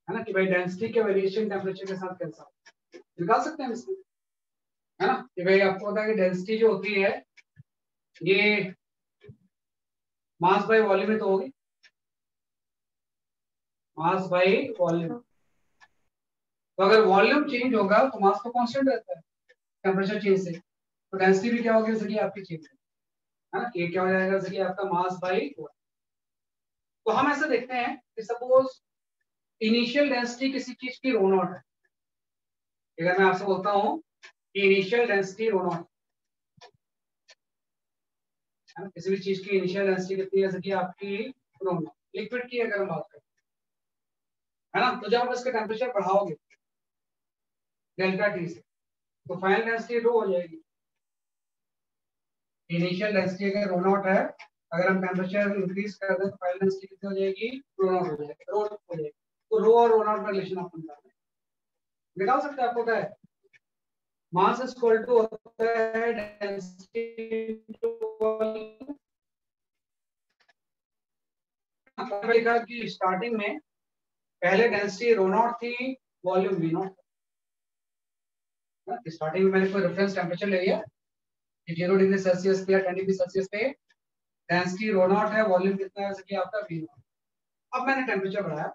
Speaker 1: है ना? कि भाई डेंसिटी के वेरिएशन टेम्परेचर के साथ कैसा निकाल सकते हैं इसमें, है ना? कि भाई आपको पता है कि डेंसिटी जो होती है ये मास बाय वॉल्यूम में तो होगी, मास बाय वॉल्यूम। तो अगर वॉल्यूम चेंज होगा तो मास तो कांस्टेंट रहता है टेम्परेचर चेंज से, तो डेंसिटी भी क्या होगी जैसे कि आपकी चेंज है ना? कि क्या हो जाएगा जैसे कि आपका मास बाय वॉल्यूम। तो हम ऐसे देखते हैं कि सपोज इनिशियल डेंसिटी किसी चीज की रो नॉट है, अगर मैं आपसे बोलता हूं कि इनिशियल डेंसिटी रो नॉट, किसी भी चीज की इनिशियल डेंसिटी कितनी है, जैसे कि आपकी रो नॉट, लिक्विड की अगर हम बात करें, है ना? तो जब आप इसका टेम्परेचर बढ़ाओगे डेल्टा टी से तो फाइनल डेंसिटी रो हो जाएगी। इनिशियल डेंसिटी अगर रो नॉट है, अगर हम टेम्परेचर इंक्रीज कर दें तो फाइनल डेंसिटी कितनी हो जाएगी? रो नॉट हो जाएगी, रो हो जाएगी। तो रो और रो नॉट का रिलेशन आप निकाल सकते हैं। आपको क्या है? मास इज इक्वल टू होता है डेंसिटी टू वॉल्यूम। लिखा कि स्टार्टिंग में पहले डेंसिटी रो नॉट थी, वॉल्यूम वी नॉट। स्टार्टिंग में मैंने कोई रेफरेंस टेम्परेचर ले लिया 0 डिग्री सेल्सियस पे या 10 डिग्री सेल्सियस पे, डेंसिटी रो नॉट है, वॉल्यूम कितना है जैसे कि आपका वी नॉट। अब मैंने टेम्परेचर बढ़ाया,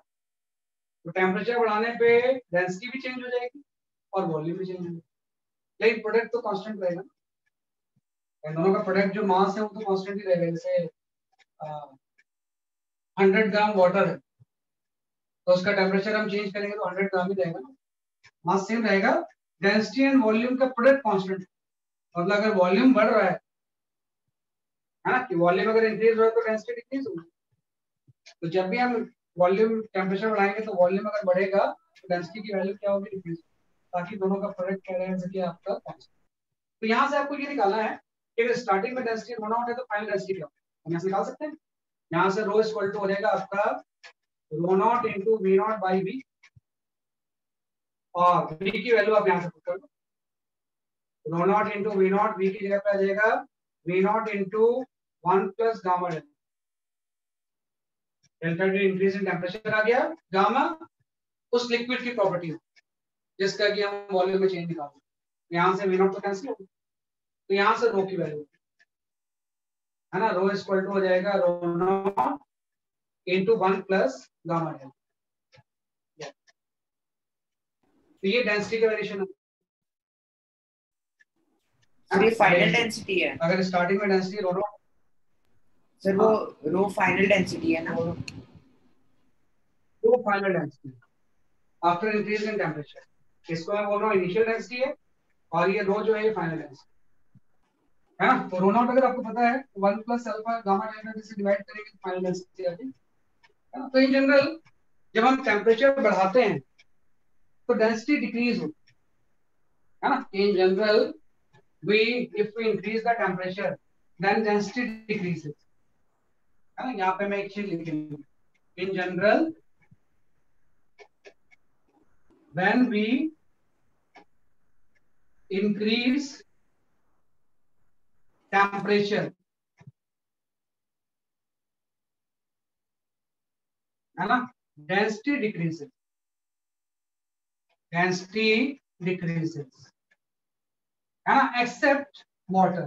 Speaker 1: तो टेम्परेचर बढ़ाने पे डेंसिटी भी चेंज हो जाएगी और वॉल्यूम भी चेंज हो जाएगी, लेकिन प्रोडक्ट तो कांस्टेंट रहेगा। इन दोनों का प्रोडक्ट जो मास है वो तो कांस्टेंट ही रहेगा। जैसे 100 ग्राम वाटर है तो उसका टेम्परेचर हम चेंज करेंगे तो 100 ग्राम ही रहेगा ना, मास सेम रहेगा। डेंसिटी एंड वॉल्यूम का प्रोडक्ट कांस्टेंट, मतलब अगर वॉल्यूम बढ़ रहा है ना, कि वॉल्यूम अगर इंक्रीज हो रहा है तो डेंसिटी डिक्रीज होगी। तो जब भी हम वॉल्यूम टेम्परेचर बढ़ाएंगे तो वॉल्यूम अगर बढ़ेगा तो डेंसिटी की वैल्यू क्या होगी, डिक्रीज, ताकि दोनों का प्रोडक्ट क्या रहे जैसे कि आपका कांस्टेंट। तो यहाँ से आपको ये निकालना है कि अगर स्टार्टिंग में डेंसिटी रो नॉट है तो फाइनल डेंसिटी क्या होगी, हम यहाँ से निकाल सकते हैं। यहाँ से रो इक्वल टू हो जाएगा आपका rho nought into V nought by V, और v की वैल्यू आप यहाँ से पुट कर दो, rho nought into V nought, V की जगह पे आ जाएगा V nought into 1 plus gamma delta T increase in temperature आ गया। गामा उस लिक्विड की प्रॉपर्टी जिसका कि हम वॉल्यूम में चेंज निकालते हैं। यहाँ से वी नॉट तो कैंसिल होगा, तो यहाँ से रो की वैल्यू है ना, रो इक्वल टू हो जाएगा rho nought into 1 plus gamma delta. तो ये डेंसिटी का वेरिएशन है।
Speaker 8: सर ये फाइनल डेंसिटी है।
Speaker 1: अगर स्टार्टिंग में डेंसिटी रो नॉट,
Speaker 8: सर वो रो फाइनल डेंसिटी है ना,
Speaker 1: rho final density after increase in temperature, इसको मैं बोल रहा हूँ इनिशियल डेंसिटी है, और ये रो जो है ये फाइनल डेंसिटी है ना। तो रो नॉट अगर आपको पता है 1 प्लस अल्फा गामा डेल्टा से डिवाइड करेंगे तो फाइनल डेंसिटी आती है ना। तो इन जनरल जब हम टेम्परेचर बढ़ाते हैं तो डेंसिटी डिक्रीज होती है ना। In general if we increase the temperature then density decreases, है ना। यहाँ पे मैं एक चीज लिखूंगा, in general when we increase temperature, है ना, density decreases, है ना, एक्सेप्ट वाटर।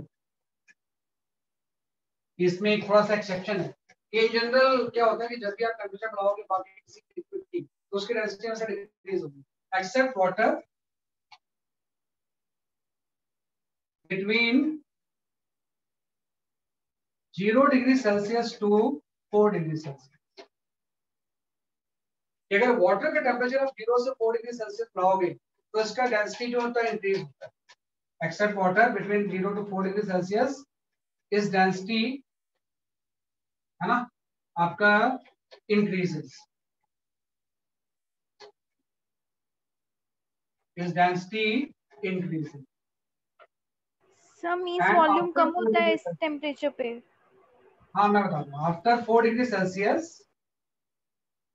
Speaker 1: इसमें एक थोड़ा सा एक्सेप्शन है। इन जनरल क्या होता है कि जब भी आप टेम्परेचर बढ़ाओगे बाकी किसी लिक्विड की तो उसकी डेंसिटी हमेशा डिक्रीज होगी, except water between 0 degree Celsius to 4 degree Celsius. अगर वाटर का टेम्परेचर आप 0 से 4 डिग्री सेल्सियस बढ़ाओगे तो इसका डेंसिटी जो होता है इंक्रीज होता है। Except water between 0 to 4 degree Celsius, इस डेंसिटी है ना आपका इंक्रीजेस, इस density increases.
Speaker 2: Sir means volume कम होता है इस टेम्परेचर पे।
Speaker 1: हाँ मैं बता दूं, आफ्टर 4 डिग्री सेल्सियस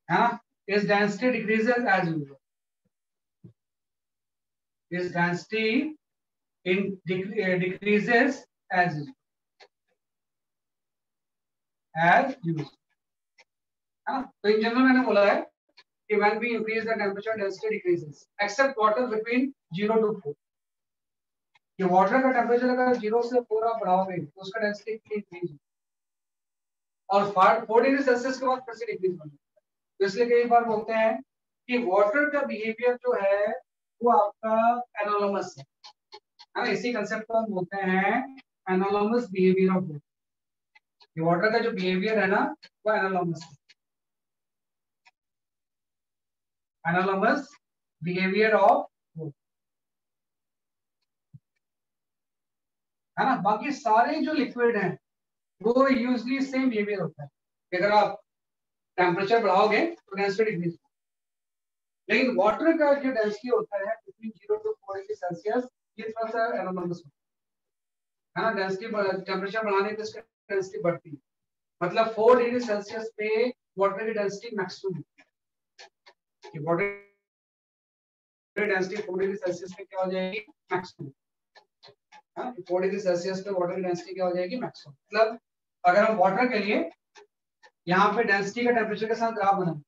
Speaker 1: है ना, इस डेंसिटी डिक्रीजेस एज यूजुअल, इस डेंसिटी decreases as usual, है ना। तो इन जनरल मैंने बोला है कि when we increase the temperature density decreases except water between 0 to 4। ये वाटर का टेम्परेचर अगर 0 से 4 आप बढ़ाओगे तो उसका डेंसिटी इंक्रीज और 4 डिग्री सेल्सियस के बाद फिर से डिक्रीज होगा। तो इसलिए कई बार बोलते हैं कि वाटर का बिहेवियर जो है वो आपका एनालोमस है ना। इसी कंसेप्ट को हम बोलते हैं एनालोमस बिहेवियर ऑफ वाटर। वाटर का जो बिहेवियर है ना वो एनालोमस है, एनालोमस बिहेवियर ऑफ वाटर, है ना। बाकी सारे जो लिक्विड हैं वो यूजली सेम बिहेवियर होता है कि अगर आप टेम्परेचर बढ़ाओगे तो डेंसिटी डिक्रीज होगी, लेकिन वाटर का जो डेंसिटी होता है बिटवीन 0 टू 4 डिग्री सेल्सियस ये थोड़ा सा एनालोमस है ना। डेंसिटी टेम्परेचर बढ़ाने पे इसकी डेंसिटी बढ़ती है, मतलब 4 डिग्री सेल्सियस पे वाटर की डेंसिटी मैक्सिमम है कि वाटर की डेंसिटी 4 डिग्री सेल्सियस पे क्या हो जाएगी, मैक्सिमम। हां 4 डिग्री सेल्सियस पे वाटर की डेंसिटी क्या हो जाएगी, मैक्सिमम। मतलब अगर हम वाटर के लिए यहाँ पे डेंसिटी का टेम्परेचर के साथ ग्राफ बनाएं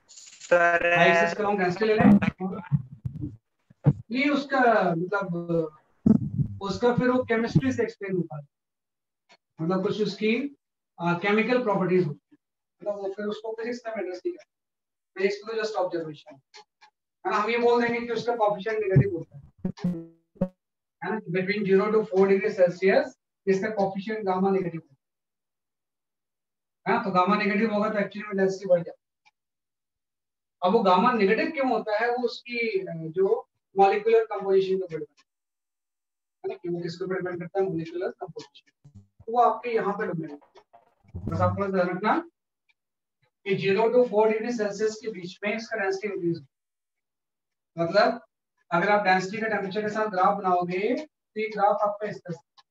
Speaker 1: सर, एक्सिस का हम डेंसिटी ले लें, ये उसका मतलब उसका फिर वो केमिस्ट्री से एक्सप्लेन होता है, मतलब कुछ उसकी केमिकल प्रॉपर्टीज होती है, मतलब वो फिर उसको फिजिक्स में एड्रेस नहीं करते। फिजिक्स में तो जस्ट ऑब्जर्वेशन है ना। हम ये बोल देंगे कि उसका कोएफिशिएंट नेगेटिव होता है, है ना, बिटवीन 0 to 4 डिग्री सेल्सियस इसका कोफिशिएंट गामा नेगेटिव है, तो गामा नेगेटिव होगा तो एक्चुअली में डेंसिटी बढ़ जाएगी। अब वो गामा नेगेटिव क्यों होता है, वो उसकी जो मॉलिक्यूलर कंपोजिशन के ऊपर डिपेंड है ना, कि वो किसके ऊपर डिपेंड करता है, मॉलिक्यूलर कंपोजिशन। तो वो आपके यहाँ पे डिपेंड है। बस आपको ध्यान रखना कि 0 to 4 डिग्री सेल्सियस के बीच में इसका डेंसिटी इंक्रीज होगा। मतलब अगर आप डेंसिटी का टेम्परेचर के साथ ग्राफ बनाओगे तो ये ग्राफ आपका इस तरह से,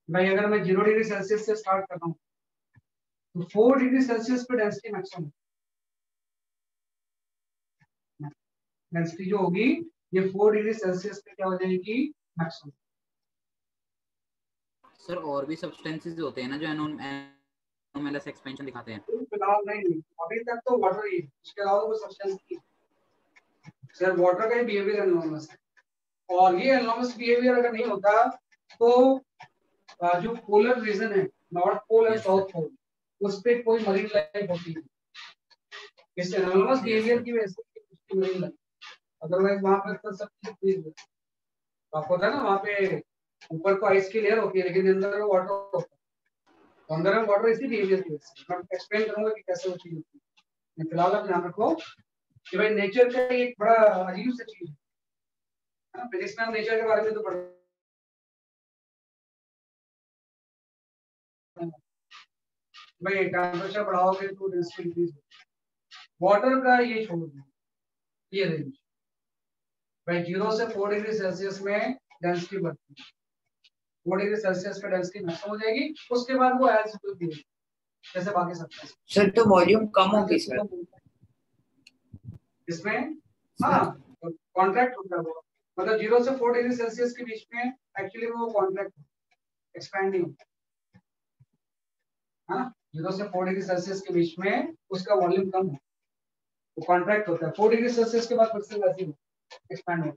Speaker 1: भाई अगर मैं 0 डिग्री सेल्सियस से स्टार्ट कर रहा हूँ तो 4 डिग्री सेल्सियस पे डेंसिटी मैक्सिमम, डेंसिटी जो होगी ये 4 डिग्री सेल्सियस पे क्या हो जाएगी, मैक्सिमम।
Speaker 5: सर और भी सब्सटेंसेस होते हैं ना जो एनोमलस एक्सपेंशन दिखाते हैं?
Speaker 1: फिलहाल नहीं, अभी तक तो वाटर ही, उसके अलावा कोई सब्सटेंस नहीं। सर वाटर का ही बिहेवियर एनोमलस है, और ये एनोमलस बिहेवियर अगर नहीं होता तो जो पोलर रीजन है, नॉर्थ पोल और साउथ पोल, उस पे कोई मरीन लाइफ होती है। इस एनोमलस बिहेवियर की वजह से मरीन लाइफ, अदरवाइज वहां पर तो सब चीज आपको होता है ना, वहां पे ऊपर तो आइस की लेयर होती है लेकिन अंदर वाटर होता है, तो अंदर में वाटर इसी बिहेवियर की वजह से। मैं एक्सप्लेन करूंगा कि कैसे वो चीज होती है। फिलहाल आप ध्यान रखो कि भाई नेचर का एक बड़ा अजीब सा चीज है, फिजिक्स में हम नेचर के बारे में तो पढ़, भाई टेम्परेचर बढ़ाओगे तो डेंसिटी इंक्रीज होगी। वाटर का ये छोड़ दो, ये रेंज भाई 0 से 4 डिग्री सेल्सियस में डेंसिटी बढ़ती है, 4 डिग्री सेल्सियस पे डेंसिटी मैक्सिमम हो जाएगी, उसके बाद वो एज इट विल, जैसे बाकी सब।
Speaker 8: सर तो वॉल्यूम कम होगी सर
Speaker 1: इसमें, हाँ कॉन्ट्रैक्ट होता है वो, मतलब 0 से 4 डिग्री सेल्सियस के बीच में एक्चुअली वो कॉन्ट्रैक्ट एक्सपैंडिंग है ना, 0 से 4 डिग्री सेल्सियस के बीच में उसका वॉल्यूम कम है, वो कॉन्ट्रैक्ट होता है। 4 डिग्री सेल्सियस के बाद फिर से वैसे एक्सपैंड होता है।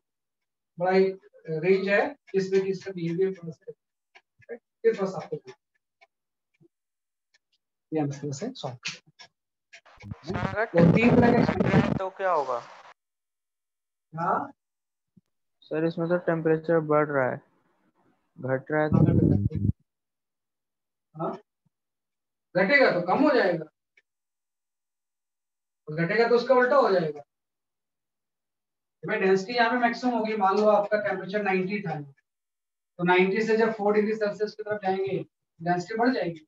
Speaker 1: बड़ा एक रेंज है जिसमें कि इसका बिहेवियर थोड़ा सा फिर बस आपको ये मसले से सॉल्व
Speaker 9: अगर टेम्परेचर तो क्या होगा?
Speaker 1: हाँ
Speaker 4: सर इसमें तो टेम्परेचर बढ़ रहा है, घट रहा है तो
Speaker 1: हाँ, घटेगा तो कम हो जाएगा, घटेगा तो उसका उल्टा हो जाएगा। भाई डेंसिटी यहाँ पे मैक्सिमम होगी, मान लो आपका टेम्परेचर 90 था, तो 90 से जब 4 डिग्री सेल्सियस की तरफ जाएंगे डेंसिटी बढ़ जाएगी,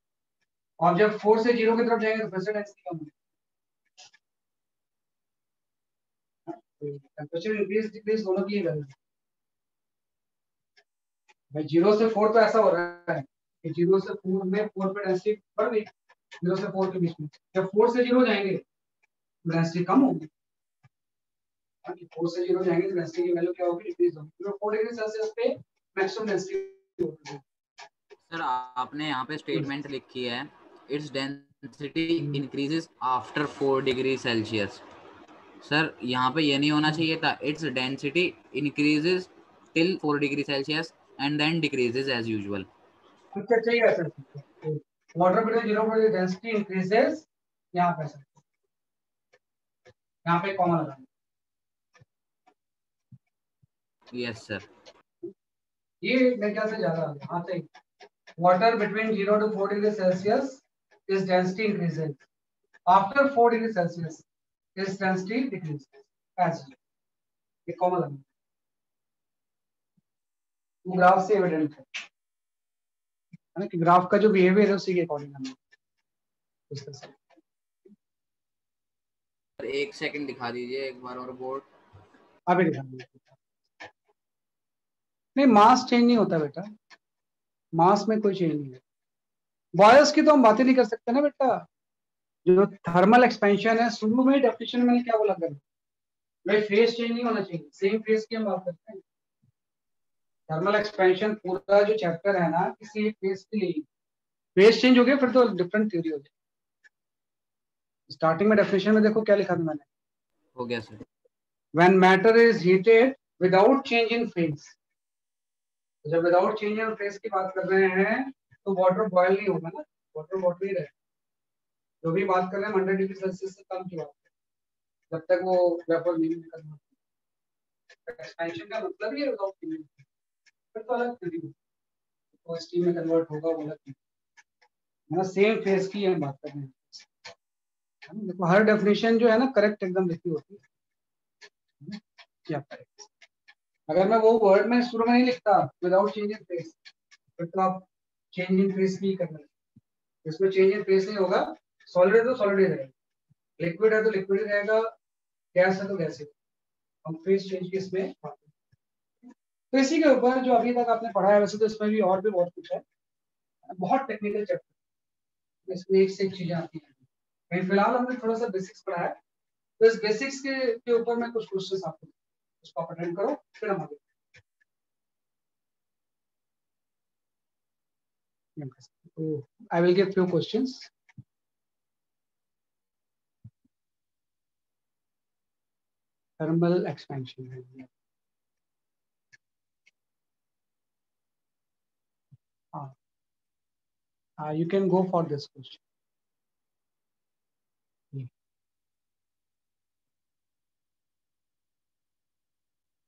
Speaker 1: और जब 4 से 0 की तरफ जाएंगे तो फिर से डेंसिटी कम होगी। टेम्परेचर इंक्रीज डिक्रीज दोनों की वैल्यू, भाई 0 से 4 तो ऐसा हो रहा है कि 0 से 4 में 4 पे डेंसिटी बढ़ गई, 0 से 4 के बीच में, जब 4 से 0 जाएंगे तो डेंसिटी कम होगी, 4 से 0 जाएंगे तो डेंसिटी की वैल्यू क्या होगी, डिक्रीज होगी, तो 4 डिग्री सेल्सियस पे मैक्सिमम डेंसिटी होगी।
Speaker 5: सर आपने यहाँ पे स्टेटमेंट लिखी है it's density increases after 4 degree Celsius. Sir यहाँ पे ये नहीं होना चाहिए था it's density increases till 4 degree Celsius and then decreases as usual.
Speaker 1: अच्छा चाहिए सर, वाटर बिटवीन 0 पर डेंसिटी इंक्रीजेस, यहाँ पे सर यहाँ पे कॉमन लगाना,
Speaker 5: यस सर,
Speaker 1: ये मेरे ख्याल से ज्यादा आ गया। हाँ सही, water between 0 to 4 degree Celsius is density increases, after 4 degree Celsius is density decreases as, ये कॉमन लगाना, वो ग्राफ से एविडेंट है कि ग्राफ का जो बिहेवियर है उसी के अकॉर्डिंग करना इस तरह से।
Speaker 5: एक सेकंड दिखा दीजिए एक बार और बोर्ड।
Speaker 1: अभी दिखा दीजिए। नहीं मास चेंज नहीं होता बेटा, मास में कोई चेंज नहीं है। बॉयल्स की तो हम बातें नहीं कर सकते ना बेटा, जो थर्मल एक्सपेंशन है शुरू में डेफिनेशन में मैंने क्या बोला कर भाई फेस चेंज नहीं होना चाहिए, सेम फेस की हम बात करते हैं। थर्मल एक्सपेंशन पूरा जो चैप्टर है ना किसी एक फेस के लिए, फेस चेंज हो गया फिर तो डिफरेंट थ्योरी हो जाए। स्टार्टिंग में डेफिनेशन में देखो क्या लिखा था मैंने,
Speaker 5: हो गया sir,
Speaker 1: when matter is heated without change in face, जब विदाउट चेंज इन फेस की बात कर रहे हैं तो वाटर बॉयल नहीं होगा ना, वाटर वाटर ही रहेगा। जो भी बात कर रहे हैं 100 डिग्री सेल्सियस से कम की बात है, जब तक वो वेपर नहीं निकलना। एक्सपेंशन का मतलब ही है विदाउट चेंजिंग, फिर तो अलग थ्योरी तो स्टीम में कन्वर्ट होगा वो अलग है ना। सेम फेज की हम बात कर रहे हैं। देखो हर डेफिनेशन जो है ना करेक्ट एकदम लिखी होती है, क्या करेक्ट। अगर मैं वो वर्ड में शुरू में नहीं लिखता विदाउट चेंजिंग फेज, फिर तो आप चेंजिंग फेज भी करना है। इसमें चेंजिंग फेज नहीं होगा, सॉलिड है तो सॉलिड ही रहेगा, लिक्विड है तो लिक्विड ही रहेगा, गैस है तो गैस ही। हम फेज चेंज की इसमें बात करें। तो इसी के ऊपर जो अभी तक आपने पढ़ा है, वैसे तो इसमें भी और भी बहुत कुछ है, बहुत टेक्निकल चैप्टर, इसमें एक से एक चीजें आती हैं। फिलहाल हमने थोड़ा सा बेसिक्स पढ़ा है, तो इस बेसिक्स के ऊपर मैं कुछ क्वेश्चंस आपको उसको आप अटेंड करो, फिर हम आगे। So I will give few questions. Thermal expansion. You can go for this question.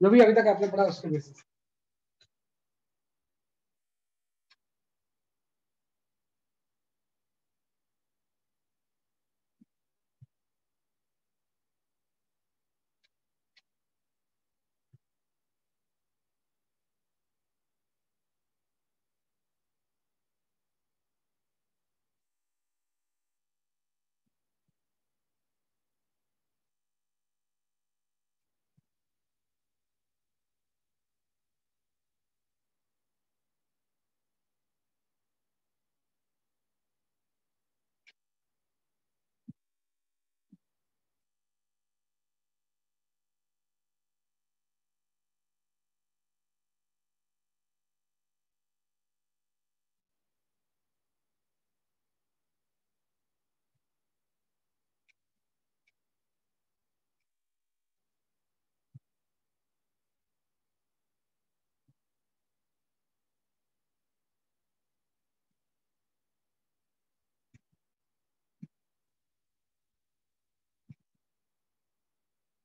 Speaker 1: जो भी अभी तक आपने पढ़ा उसके बेसिस।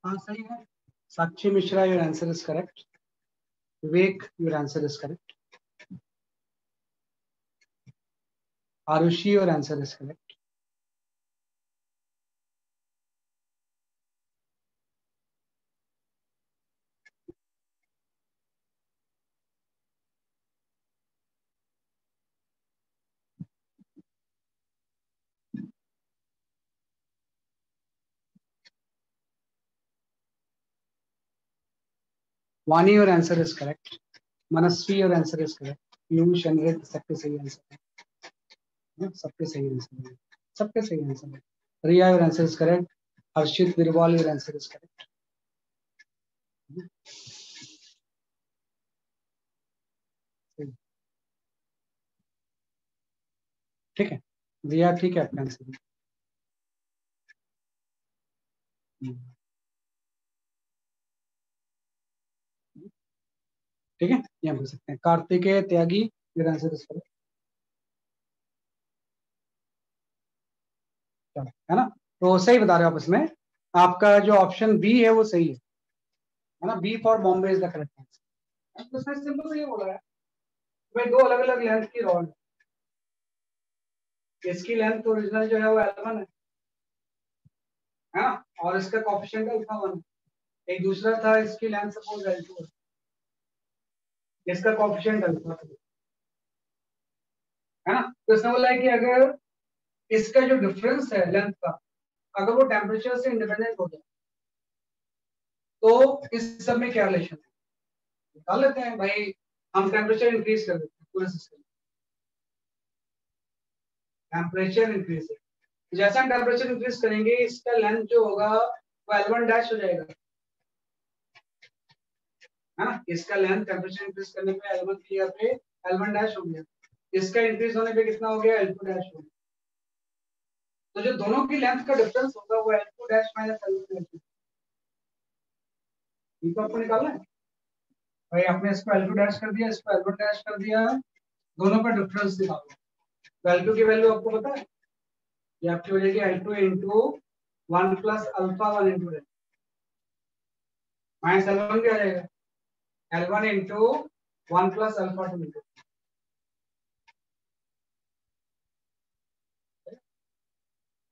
Speaker 1: हाँ सही है। साक्षी Mishra, your answer is correct. Vivek, your answer is correct. Arushi, your answer is correct. Vani, your answer is correct. Manasvi, your answer is correct. Piyush and Red, सबके सही आंसर है, सबके सही आंसर है, सबके सही आंसर है। Riya, your answer is correct. Harshit Virwal, your answer is correct. ठीक है, रिया ठीक है आपका आंसर। ठीक है, यहाँ बोल सकते हैं। कार्तिकेय त्यागी, your answer is correct. है ना, तो सही बता रहे हो आप। इसमें आपका जो ऑप्शन बी है वो सही है ना, B for Bombay is the correct answer. तो इसमें सिंपल से ये बोला है भाई, दो अलग अलग लेंथ की रॉड, इसकी लेंथ ओरिजिनल जो है वो L1 है ना, और इसका कोएफिशिएंट अल्फा 1। एक दूसरा था, इसकी लेंथ सपोज L2 है, इसका कोएफिशिएंट अल्फा है ना। तो इसने बोला है कि अगर इसका जो डिफरेंस है लेंथ का, अगर वो टेम्परेचर से इंडिपेंडेंट हो जाए तो इस सब में क्या रिलेशन है, निकाल लेते हैं भाई। हम टेम्परेचर इंक्रीज कर देते हैं पूरे सिस्टम, टेम्परेचर इंक्रीज है, जैसा हम टेम्परेचर इंक्रीज करेंगे इसका लेंथ जो होगा वो L1 डैश हो जाएगा, है ना। इसका लेंथ टेम्परेचर इंक्रीज करने पे L1 की जगह पे L1 डैश हो गया, इसका इंक्रीज होने पे कितना हो गया, L2 डैश हो गया। तो जो दोनों की लेंथ का डिफरेंस होगा वो L2 dash minus L1 dash, ये तो आपको निकालना है भाई। आपने इसको L2 डैश कर दिया, इसको L1 डैश कर दिया, दोनों का डिफरेंस निकालो। तो L2 की वैल्यू आपको पता है, ये आपकी हो जाएगी L2 into 1 plus alpha 1 into L। Minus L1 क्या आ जाएगा, L1 into 1 plus alpha 2 into,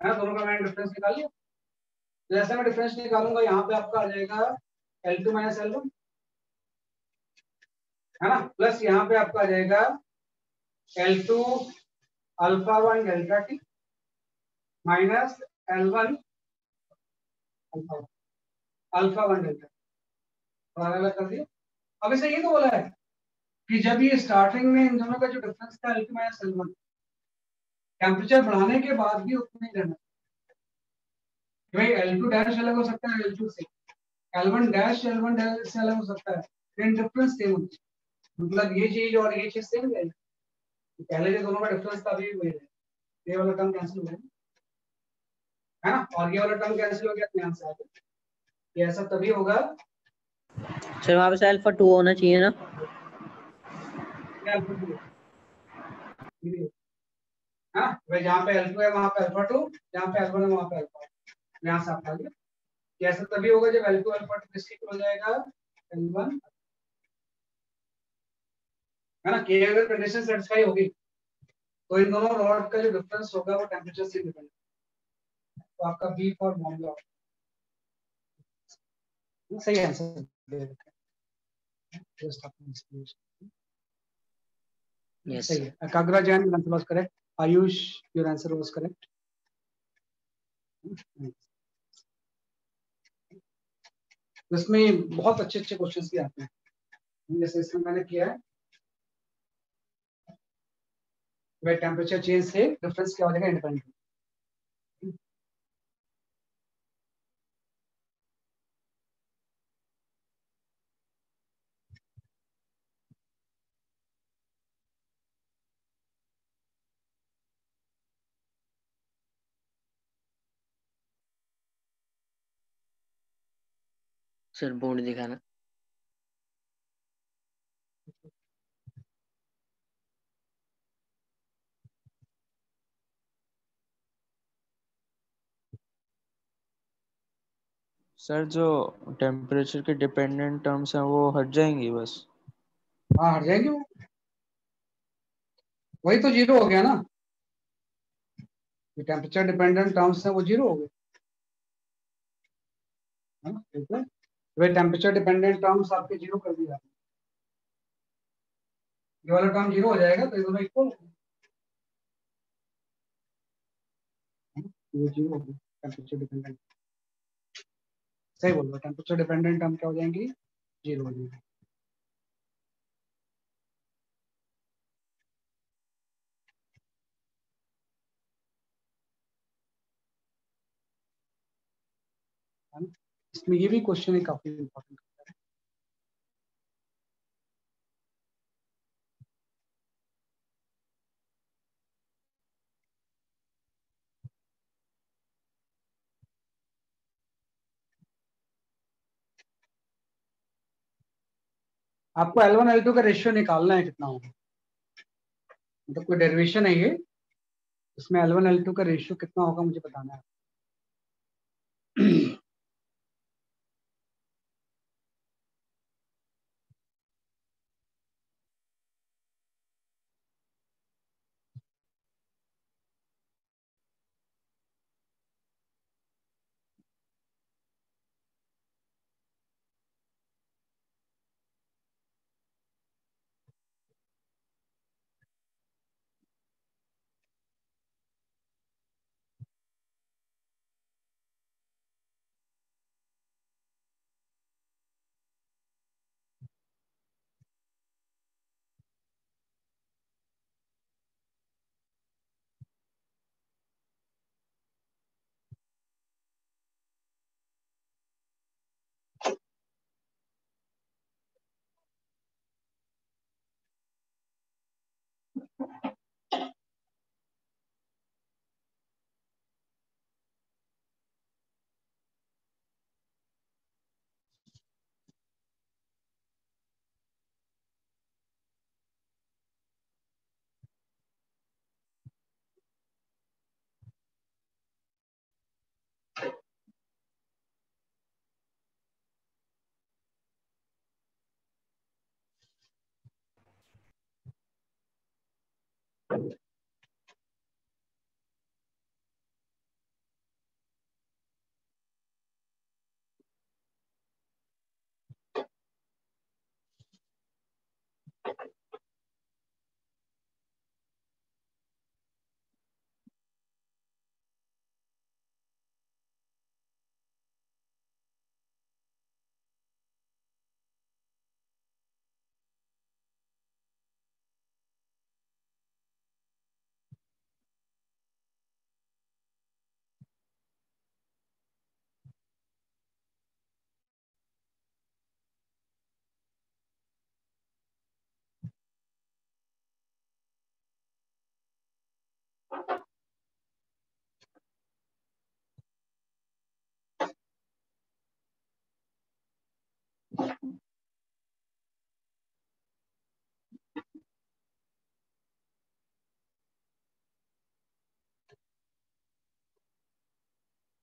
Speaker 1: है ना, दोनों का मैंने डिफरेंस निकाल लिया। जैसे मैं डिफरेंस निकालूंगा यहाँ पे आपका आ जाएगा L2 माइनस L1, है ना, प्लस यहाँ पे आपका आ जाएगा L2 alpha 1 delta T minus L1 alpha 1 delta, अलग अलग कर दिया। अब इसे ये तो बोला है कि जब ये स्टार्टिंग में इन दोनों का जो डिफरेंस था L2 माइनस L1, टेम्परेचर बढ़ाने के बाद भी उतना ही रहना, भाई L2 डैश अलग हो सकता है L2 से, L1 डैश L1 डैश से अलग हो सकता है, लेकिन डिफरेंस सेम होता है। मतलब ये चीज और ये चीज सेम है, पहले जो दोनों का डिफरेंस था अभी वही है, ये वाला टर्म कैंसिल हो गया, है ना, और ये वाला टर्म कैंसिल हो गया, तो यहाँ से आ गया। ये ऐसा तभी होगा
Speaker 3: सर वहाँ पे अल्फा 2 होना चाहिए ना,
Speaker 1: हाँ भाई, जहाँ पे L2 है वहाँ पे अल्फा 2, जहाँ पे L1 है वहाँ पे अल्फा, यहाँ से आप आ गया। ये ऐसा तभी होगा जब L2 अल्फा 2 किसके इक्वल हो जाएगा, L1, है ना, कि अगर कंडीशन सेटिस्फाई होगी तो इन दोनों रॉड का जो डिफरेंस होगा वो टेम्परेचर से डिपेंड, तो आपका बी फॉर मामला सही आंसर दे रखा है। जस्ट आपने एक्सप्लेनेशन
Speaker 3: यस
Speaker 1: सही है। Ekagra Jain, your answer was correct. Ayush, your answer was correct. इसमें बहुत अच्छे अच्छे क्वेश्चंस भी आते हैं, जैसे इसमें मैंने किया है, वह टेम्परेचर चेंज से डिफरेंस क्या हो जाएगा, इंडिपेंडेंट।
Speaker 3: सर बोर्ड दिखाना।
Speaker 4: सर जो टेम्परेचर के डिपेंडेंट टर्म्स हैं वो हट जाएंगी बस।
Speaker 1: हाँ हट जाएंगे वो, वही तो जीरो हो गया ना, टेम्परेचर डिपेंडेंट टर्म्स है वो जीरो हो गए, है ना, ठीक है, वे टेम्परेचर डिपेंडेंट टर्म्स आपके जीरो कर दिया, ये वाला टर्म जीरो हो जाएगा तो ये दोनों इक्वल, ये जीरो हो गया टेम्परेचर डिपेंडेंट, सही बोल रहा हूँ, टेम्परेचर डिपेंडेंट टर्म क्या हो जाएंगी, जीरो हो जाएंगी। है ना? इसमें ये भी क्वेश्चन है काफी इंपॉर्टेंट, आपको L1 L2 का रेशियो निकालना है कितना होगा, मतलब कोई डेरिवेशन है ये, इसमें L1 L2 का रेशियो कितना होगा मुझे बताना है।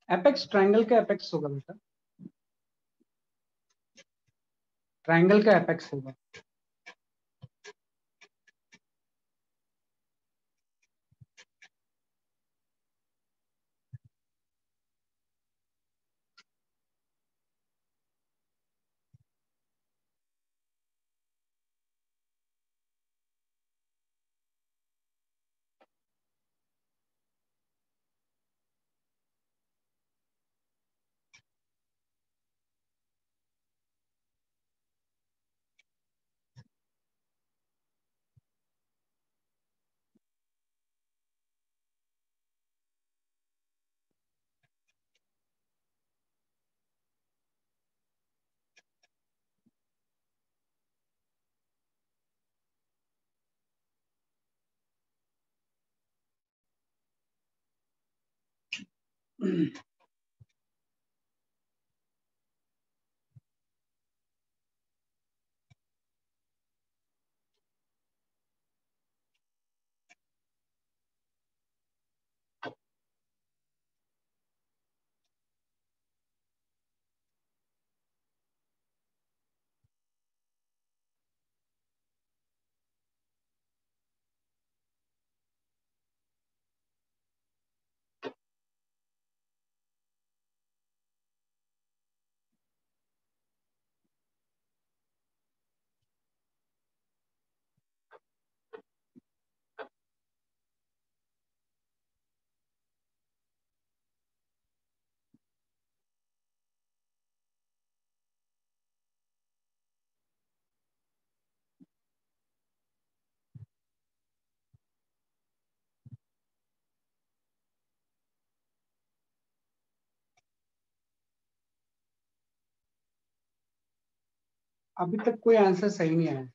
Speaker 1: एपेक्स ट्रायंगल का एपेक्स होगा बेटा, ट्रायंगल का एपेक्स होगा। अभी तक कोई आंसर सही नहीं आया।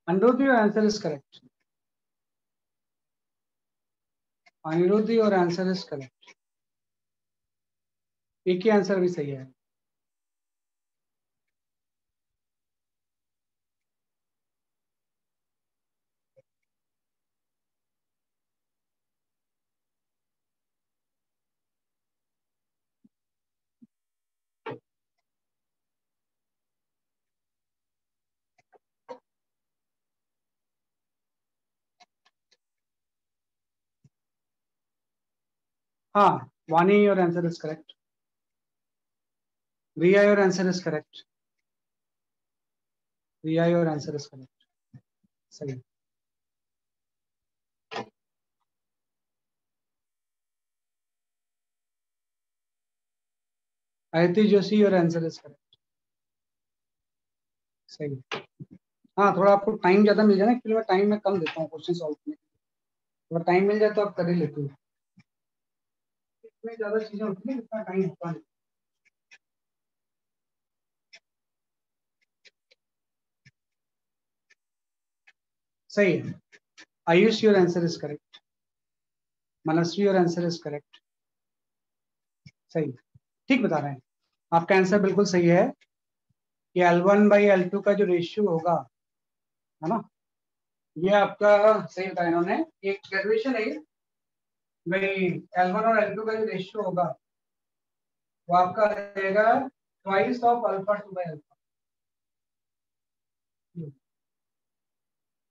Speaker 1: Anirudh, your answer is correct. Anirudh, your answer is correct. एक ही आंसर भी सही है। हाँ, Vani, your answer is correct. Riya, your answer is correct. Riya, your answer is correct. सही। Ayati Joshi, your answer is correct. सही। हाँ, थोड़ा आपको टाइम ज्यादा मिल जाए ना, इसलिए मैं टाइम में कम देता हूँ क्वेश्चन सॉल्व करने। थोड़ा टाइम मिल जाए तो आप कर ही लेते हो। इसमें ज्यादा चीजें होती है, इतना टाइम होता नहीं। सही है। Ayush, your answer is correct. Manasvi, your answer is correct. सही, ठीक बता रहे हैं। आपका आंसर बिल्कुल सही है कि L1/L2 का जो रेशियो होगा, है ना, ये आपका सही बताया इन्होंने। एक डेरिवेशन है भाई, L1 और L2 का जो रेशियो होगा वो आपका रहेगा ट्वाइस ऑफ अल्फा 2/अल्फा।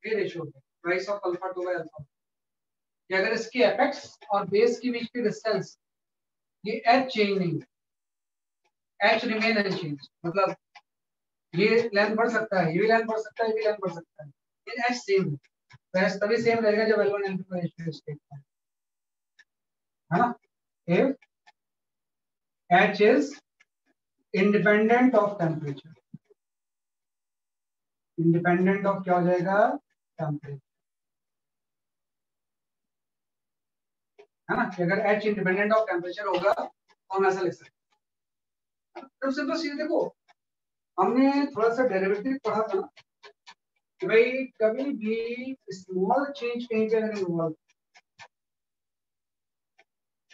Speaker 1: ये रेशियो है ट्वाइस ऑफ अल्फा 2/अल्फा। कि अगर इसकी एपेक्स और बेस के बीच की डिस्टेंस ये h चेंज नहीं, h रिमेन अनचेंज, मतलब ये लेंथ बढ़ सकता है, ये भी लेंथ बढ़ सकता है, ये भी लेंथ बढ़ सकता है, लेकिन एच सेम है। एच तभी सेम रहेगा जब L1 L2 का रेशियो स्टेट है ना। If H is independent of temperature, independent of क्या हो जाएगा, टेम्परेचर, है ना। अगर H इंडिपेंडेंट ऑफ टेम्परेचर होगा तो हम ऐसा लिख सकते हैं। तो सिंपल चीज देखो, हमने थोड़ा सा डेरिवेटिव पढ़ा था कि भाई कभी भी स्मॉल चेंज कहीं पे अगर इन्वॉल्व,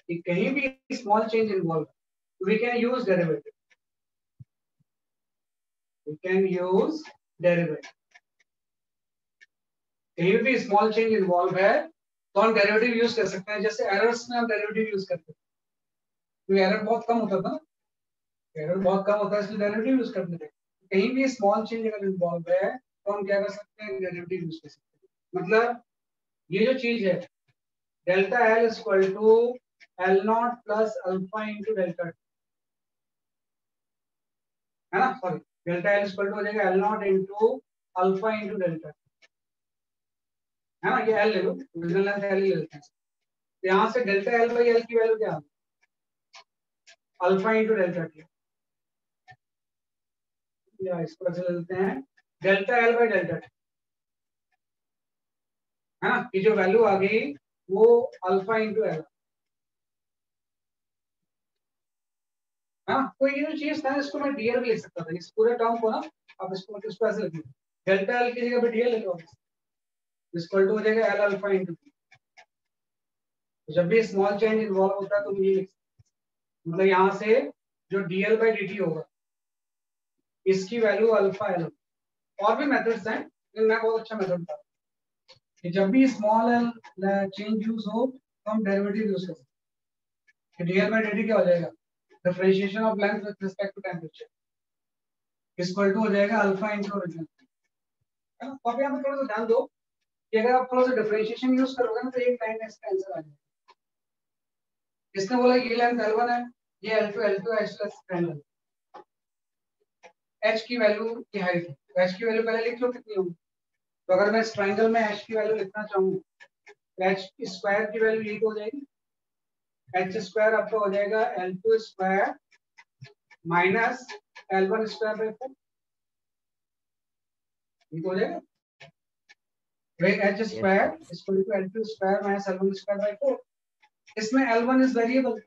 Speaker 1: कहीं भी small change involve, we can use derivative, we can use derivative। कहीं भी स्मॉल चेंज इन्वॉल्व है तो हम डेरिवेटिव यूज कर सकते हैं। जैसे एरर्स में हम डेरिवेटिव यूज करते हैं, तो एरर बहुत कम होता था, एरर बहुत कम होता है इसलिए डेरिवेटिव यूज करते थे। कहीं भी स्मॉल चेंज अगर इन्वॉल्व है तो हम क्या कर सकते हैं, डेरिवेटिव यूज कर सकते हैं। मतलब ये जो चीज है delta L equal to L naught plus alpha into delta, है ना, sorry delta L equal to हो जाएगा L naught into alpha into delta, है ना। ये एल ले लो, ओरिजिनल लेंथ एल ले लेते हैं। तो यहाँ से डेल्टा एल बाई एल की वैल्यू क्या है, अल्फा इंटू डेल्टा टी, या इसको ऐसे ले लेते हैं delta L by delta T, है ना। ये जो वैल्यू आ गई वो अल्फा इंटू एल, हाँ। तो ये जो चीज था इसको मैं डीएल भी लिख सकता था, इस पूरे टर्म को ना, अब इसको ऐसे लिखिए, डेल्टा एल की जगह पे डीएल लिखो, इक्वल टू हो जाएगा एल अल्फा इंटू टी। जब भी स्मॉल चेंज इन्वॉल्व होता है तो ये लिख सकते हैं, मतलब यहाँ से जो डीएल बाई डी टी होगा इसकी वैल्यू अल्फा एल। और भी मेथड्स हैं लेकिन मैं बहुत अच्छा मेथड बता, कि जब भी स्मॉल एल चेंज यूज हो तो हम डेरिवेटिव यूज कर सकते हैं। डीएल बाई डी टी क्या हो जाएगा, differentiation of length with respect to temperature, equal to हो जाएगा अल्फा इंटू ओरिजिनल, है ना। तो आप यहाँ पे थोड़ा सा ध्यान दो कि अगर आप थोड़ा सा डिफरेंशिएशन यूज करोगे ना तो एक लाइन में इसका आंसर आ जाएगा। इसने बोला ये लेंथ L1 है, ये L2 H plus triangle, H की वैल्यू की हाइट है, तो H की वैल्यू पहले लिख लो कितनी होगी। तो अगर मैं इस ट्रायंगल में H की वैल्यू लिखना चाहूँ तो H स्क्वायर की वैल्यू ये हो जाएगी, H स्क्वायर आपका हो जाएगा L2 square minus L1 square by 4, ये हो जाएगा H square equal to L2 square minus L1 square by 4। इसमें L1 इज वेरिएबल,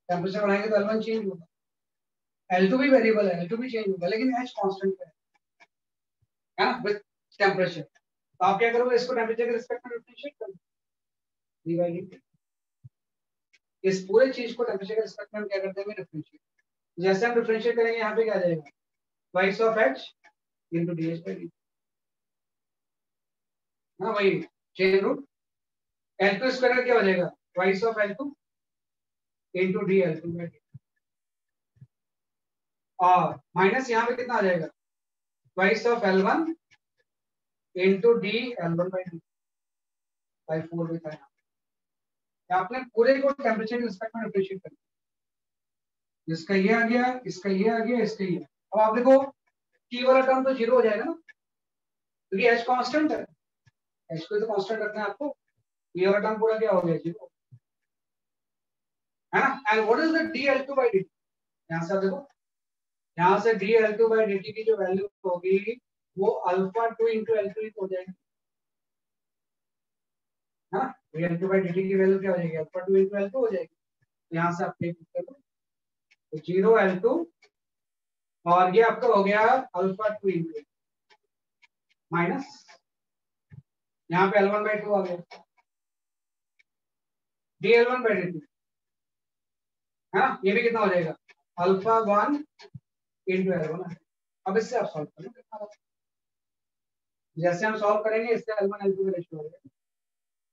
Speaker 1: टेम्परेचर बढ़ाएंगे तो L1 चेंज होगा, L2 भी वेरिएबल है, L2 भी चेंज होगा, लेकिन H कांस्टेंट है ना विद टेम्परेचर। तो आप क्या करोगे, इसको टेम्परेचर के रिस्पेक्ट में डिफरेंशिएट कर दो, इस पूरे चीज को टेम्परेचर के रिस्पेक्ट में हम क्या करते हैं, डिफरेंशिएट। जैसे हम डिफरेंशिएट करेंगे यहाँ पे क्या आ जाएगा, twice of H into dH by dt, हां वही चेन रूट। L2 स्क्वायर क्या हो जाएगा, twice of L2 into dL2 by dt, और माइनस यहाँ पे कितना आ जाएगा, twice of L1 into dL1 by dt by 4 by 5। आपने पूरे को टेम्परेचर के रिस्पेक्ट में डिफरेंशिएट करना, इसका ये आ गया, इसका ये आ गया, इसका ये। अब आप देखो T वाला टर्म तो जीरो हो जाएगा ना, क्योंकि H कांस्टेंट है, H को तो कांस्टेंट रखना है आपको, ये वाला टर्म पूरा क्या हो गया, जीरो, है ना। And what is the dL2 by dt, यहां से देखो, यहां से dL2 बाई dt की जो वैल्यू होगी वो अल्फा 2 इंटू L2 हो जाएगी, है ना। dL2 बाई dt की वैल्यू क्या हो जाएगी, अल्फा 2 इंटू L2 हो जाएगी। यहां से आप टेक करो तो 0 L2 और ये आपका हो गया अल्फा 2 इंटू माइनस, यहाँ पे L1 बाई 2 आ गया, dL1 बाई dt, है ना। ये भी कितना हो जाएगा, अल्फा 1 इंटू L1। अब इससे आप सॉल्व करो कितना होगा, जैसे हम सॉल्व करेंगे इससे L1 L2 का रेशियो हो जाएगा,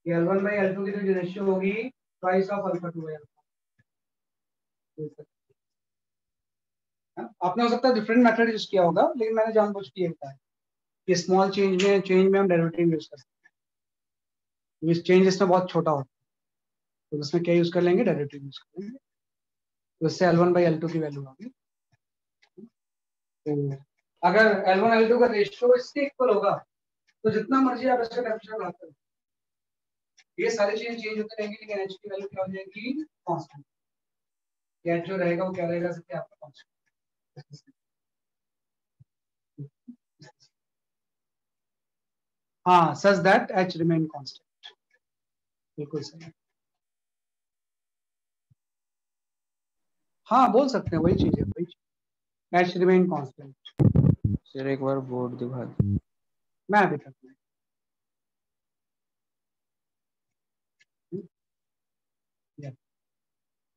Speaker 1: ये L1 बाई L2 की जो रेशियो होगी twice of alpha 2 by alpha. आपने हो सकता है डिफरेंट मेथड यूज किया होगा, लेकिन मैंने जानबूझ के ये बताया कि स्मॉल चेंज में हम डेरिवेटिव यूज कर सकते हैं। इस चेंज इसमें बहुत छोटा होता है तो इसमें क्या यूज कर लेंगे, डेरिवेटिव यूज कर लेंगे, तो इससे L1 बाई L2 की वैल्यू होगी। तो अगर L1 L2 का रेशियो इसके इक्वल होगा तो जितना मर्जी आप इसका टेम्परेचर बढ़ाते हो, ये सारी चीजें चेंज होते रहेंगी, लेकिन H की वैल्यू क्या हो जाएगी, कांस्टेंट। H जो रहेगा वो क्या रहेगा, सबसे आपका कांस्टेंट। हाँ, such that H remain constant, बिल्कुल सही। हाँ बोल सकते हैं, वही चीज है, वही चीज, H रिमेन कांस्टेंट।
Speaker 4: सर एक बार बोर्ड दिखा दो।
Speaker 1: मैं अभी तक नहीं।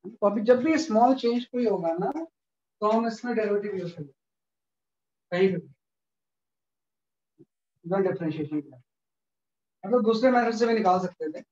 Speaker 1: तो अभी जब भी स्मॉल चेंज कोई होगा ना, तो हम इसमें डेरिवेटिव यूज करेंगे कहीं भी, डिफरेंशिएशन का मतलब दूसरे मेथड से भी निकाल सकते थे।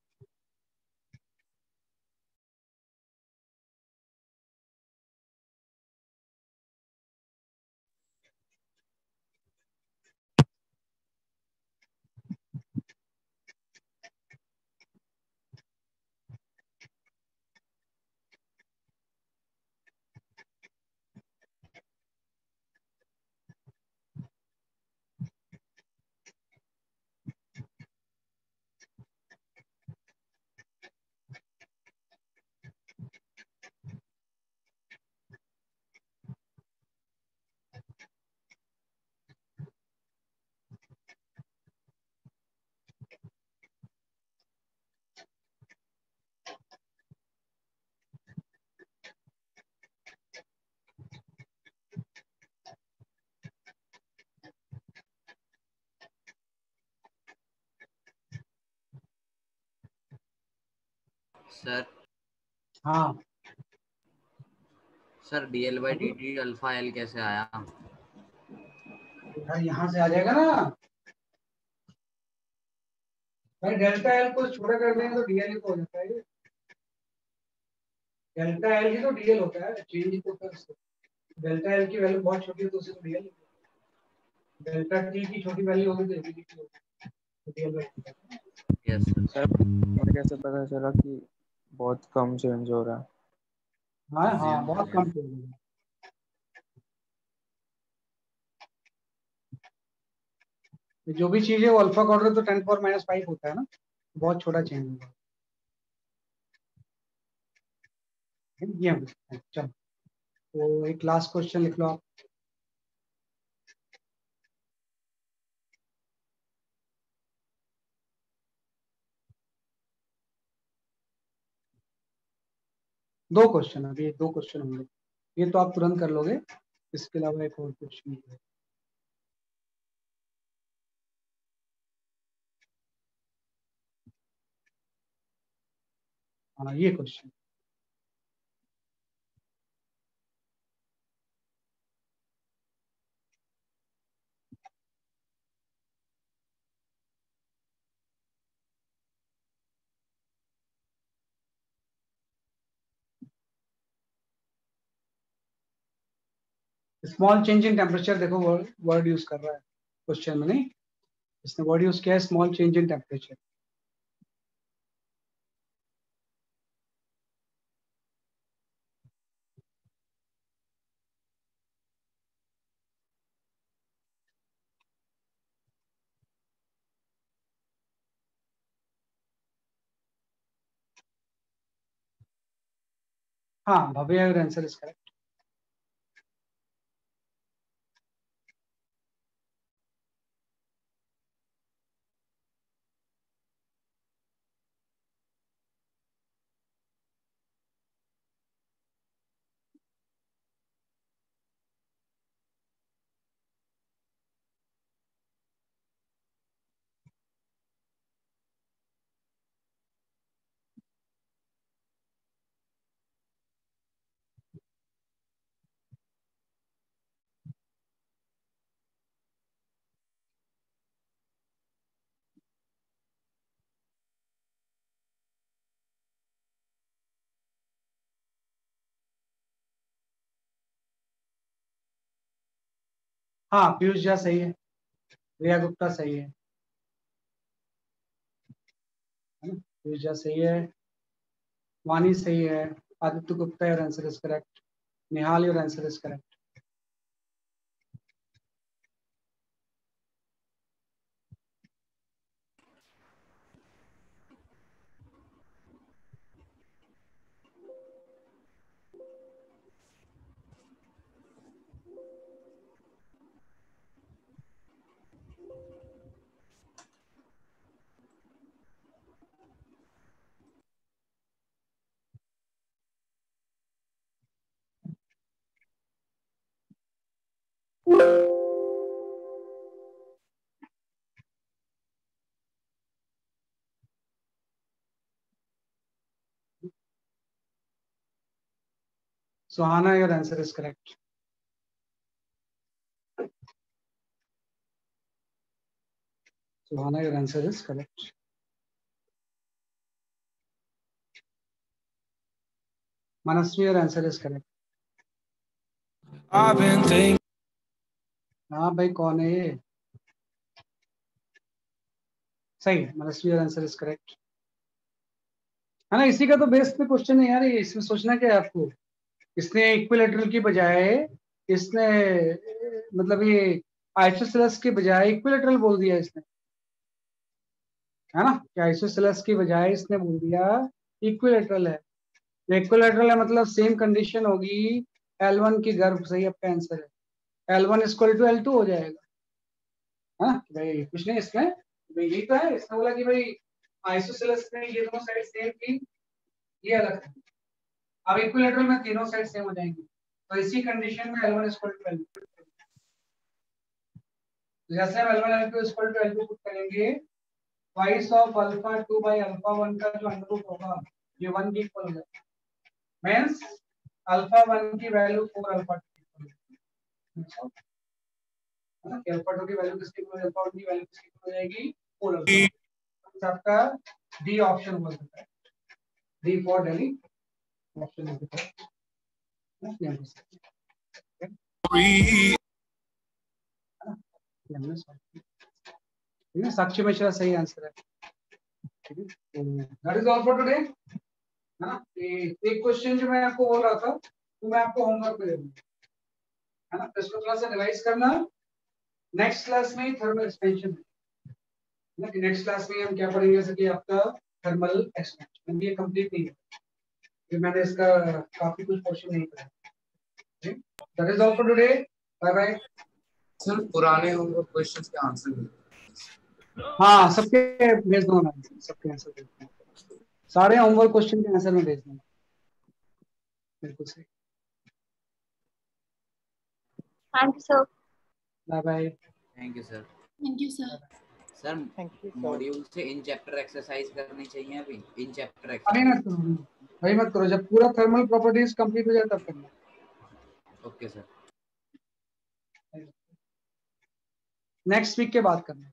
Speaker 5: सर
Speaker 1: हाँ
Speaker 5: सर dl/dt अल्फा एल कैसे आया?
Speaker 1: भाई यहाँ से आ जाएगा ना भाई, डेल्टा एल को छोटा कर देंगे तो डीएल ही तो हो जाता है। डेल्टा एल ही तो डीएल होता है, चेंज ही तो कर सकते। डेल्टा एल की वैल्यू बहुत छोटी है तो उसे तो डीएल, डेल्टा टी की छोटी वैल्यू होगी तो एबीडी की होगी, तो डीएल।
Speaker 5: Yes sir.
Speaker 4: सर मुझे कैसे पता चला कि बहुत कम चेंज हो रहा है?
Speaker 1: हाँ हाँ,
Speaker 5: assume
Speaker 1: बहुत
Speaker 5: कर
Speaker 1: कम
Speaker 5: लेना।
Speaker 1: चेंज होगा। जो भी चीज है वो अल्फा का ऑर्डर तो 10⁻⁵ होता है ना, बहुत छोटा चेंज होगा। ये हम लिखते हैं। चलो तो एक लास्ट क्वेश्चन लिख लो आप। दो क्वेश्चन, अभी दो क्वेश्चन होंगे, ये तो आप तुरंत कर लोगे, इसके अलावा एक और क्वेश्चन है। हाँ ये question, small change in temperature, देखो वर्ड यूज कर रहा है क्वेश्चन में, नहीं इसने वर्ड यूज किया है स्मॉल चेंज इन टेम्परेचर। हाँ भव्य, योर आंसर इज करेक्ट। हाँ पीयूष झा सही है, रिया गुप्ता सही है ना? पीयूष झा सही है, वानी सही है, Aditya Gupta, your answer is correct, Nihal, your answer is correct. Suhana, your answer is correct. Suhana, your answer is correct. Manasvi, your answer is correct.
Speaker 10: I've been thinking.
Speaker 1: हाँ भाई कौन है ये? सही है, मनस्वी, योर आंसर इज करेक्ट है ना। इसी का तो बेस पे क्वेश्चन है यार ये, इसमें सोचना क्या है आपको। इसने इक्विलेटरल की बजाय इसने मतलब ये आइसोसेलेस के बजाय इक्विलेटरल बोल दिया इसने, है ना। कि आइसोसेलेस की बजाय इसने बोल दिया इक्विलेटरल है। तो इक्विलेटरल है मतलब सेम कंडीशन होगी L1 की गर्भ, सही आपका आंसर है। L1 इक्वल टू L2 हो जाएगा, हाँ भाई कुछ नहीं इसमें, भाई यही तो है। इसने बोला कि भाई आइसोसेलेस में ये दोनों साइड सेम थी, ये अलग है। अब इक्विलेटरल में तीनों साइड सेम हो जाएंगी, तो इसी कंडीशन में L1 इक्वल टू L2, जैसे हम L1 L2 equal to L2 put करेंगे, twice of alpha 2 by alpha 1 का जो अंडर रूट होगा ये 1 के इक्वल हो जाएगा। मींस अल्फा 1 की वैल्यू 4 अल्फा 2 है ना। अल्फा 2 की वैल्यू किसकी इक्वल, अल्फा 1 की वैल्यू किसकी इक्वल हो जाएगी, 4 अल्फा। आपका डी ऑप्शन हो सकता है, डी फॉर दिल्ली ऑप्शन हो सकता है। साक्षी मिश्रा सही आंसर है। That is all for today, है ना। एक क्वेश्चन जो मैं आपको बोल रहा था तो मैं आपको होमवर्क दे दूंगा, है ना। तो इसको थोड़ा सा रिवाइज करना। नेक्स्ट क्लास में थर्मल एक्सपेंशन, नेक्स्ट क्लास में हम क्या पढ़ेंगे, जैसे कि आपका थर्मल एक्सपेंशन ये कंप्लीट नहीं है, मैंने इसका काफी कुछ पोर्शन नहीं पढ़ा। That is all for today, bye bye.
Speaker 8: Sir पुराने होमवर्क क्वेश्चंस के आंसर
Speaker 1: हाँ सबके भेज दो ना, सबके आंसर भेज दो, सारे होमवर्क क्वेश्चन के आंसर में भेज दो। बिल्कुल सही।
Speaker 2: Thank you sir.
Speaker 1: Bye bye.
Speaker 5: Thank you sir.
Speaker 11: Thank you sir.
Speaker 5: Sir module से इन चैप्टर एक्सरसाइज करनी चाहिए अभी, इन चैप्टर
Speaker 1: अभी मत
Speaker 5: एक्सरसाइज।
Speaker 1: करो, भाई मत करो, जब पूरा थर्मल प्रॉपर्टीज कंप्लीट हो जाए तब करना।
Speaker 5: Okay sir.
Speaker 1: नेक्स्ट वीक के बाद करना।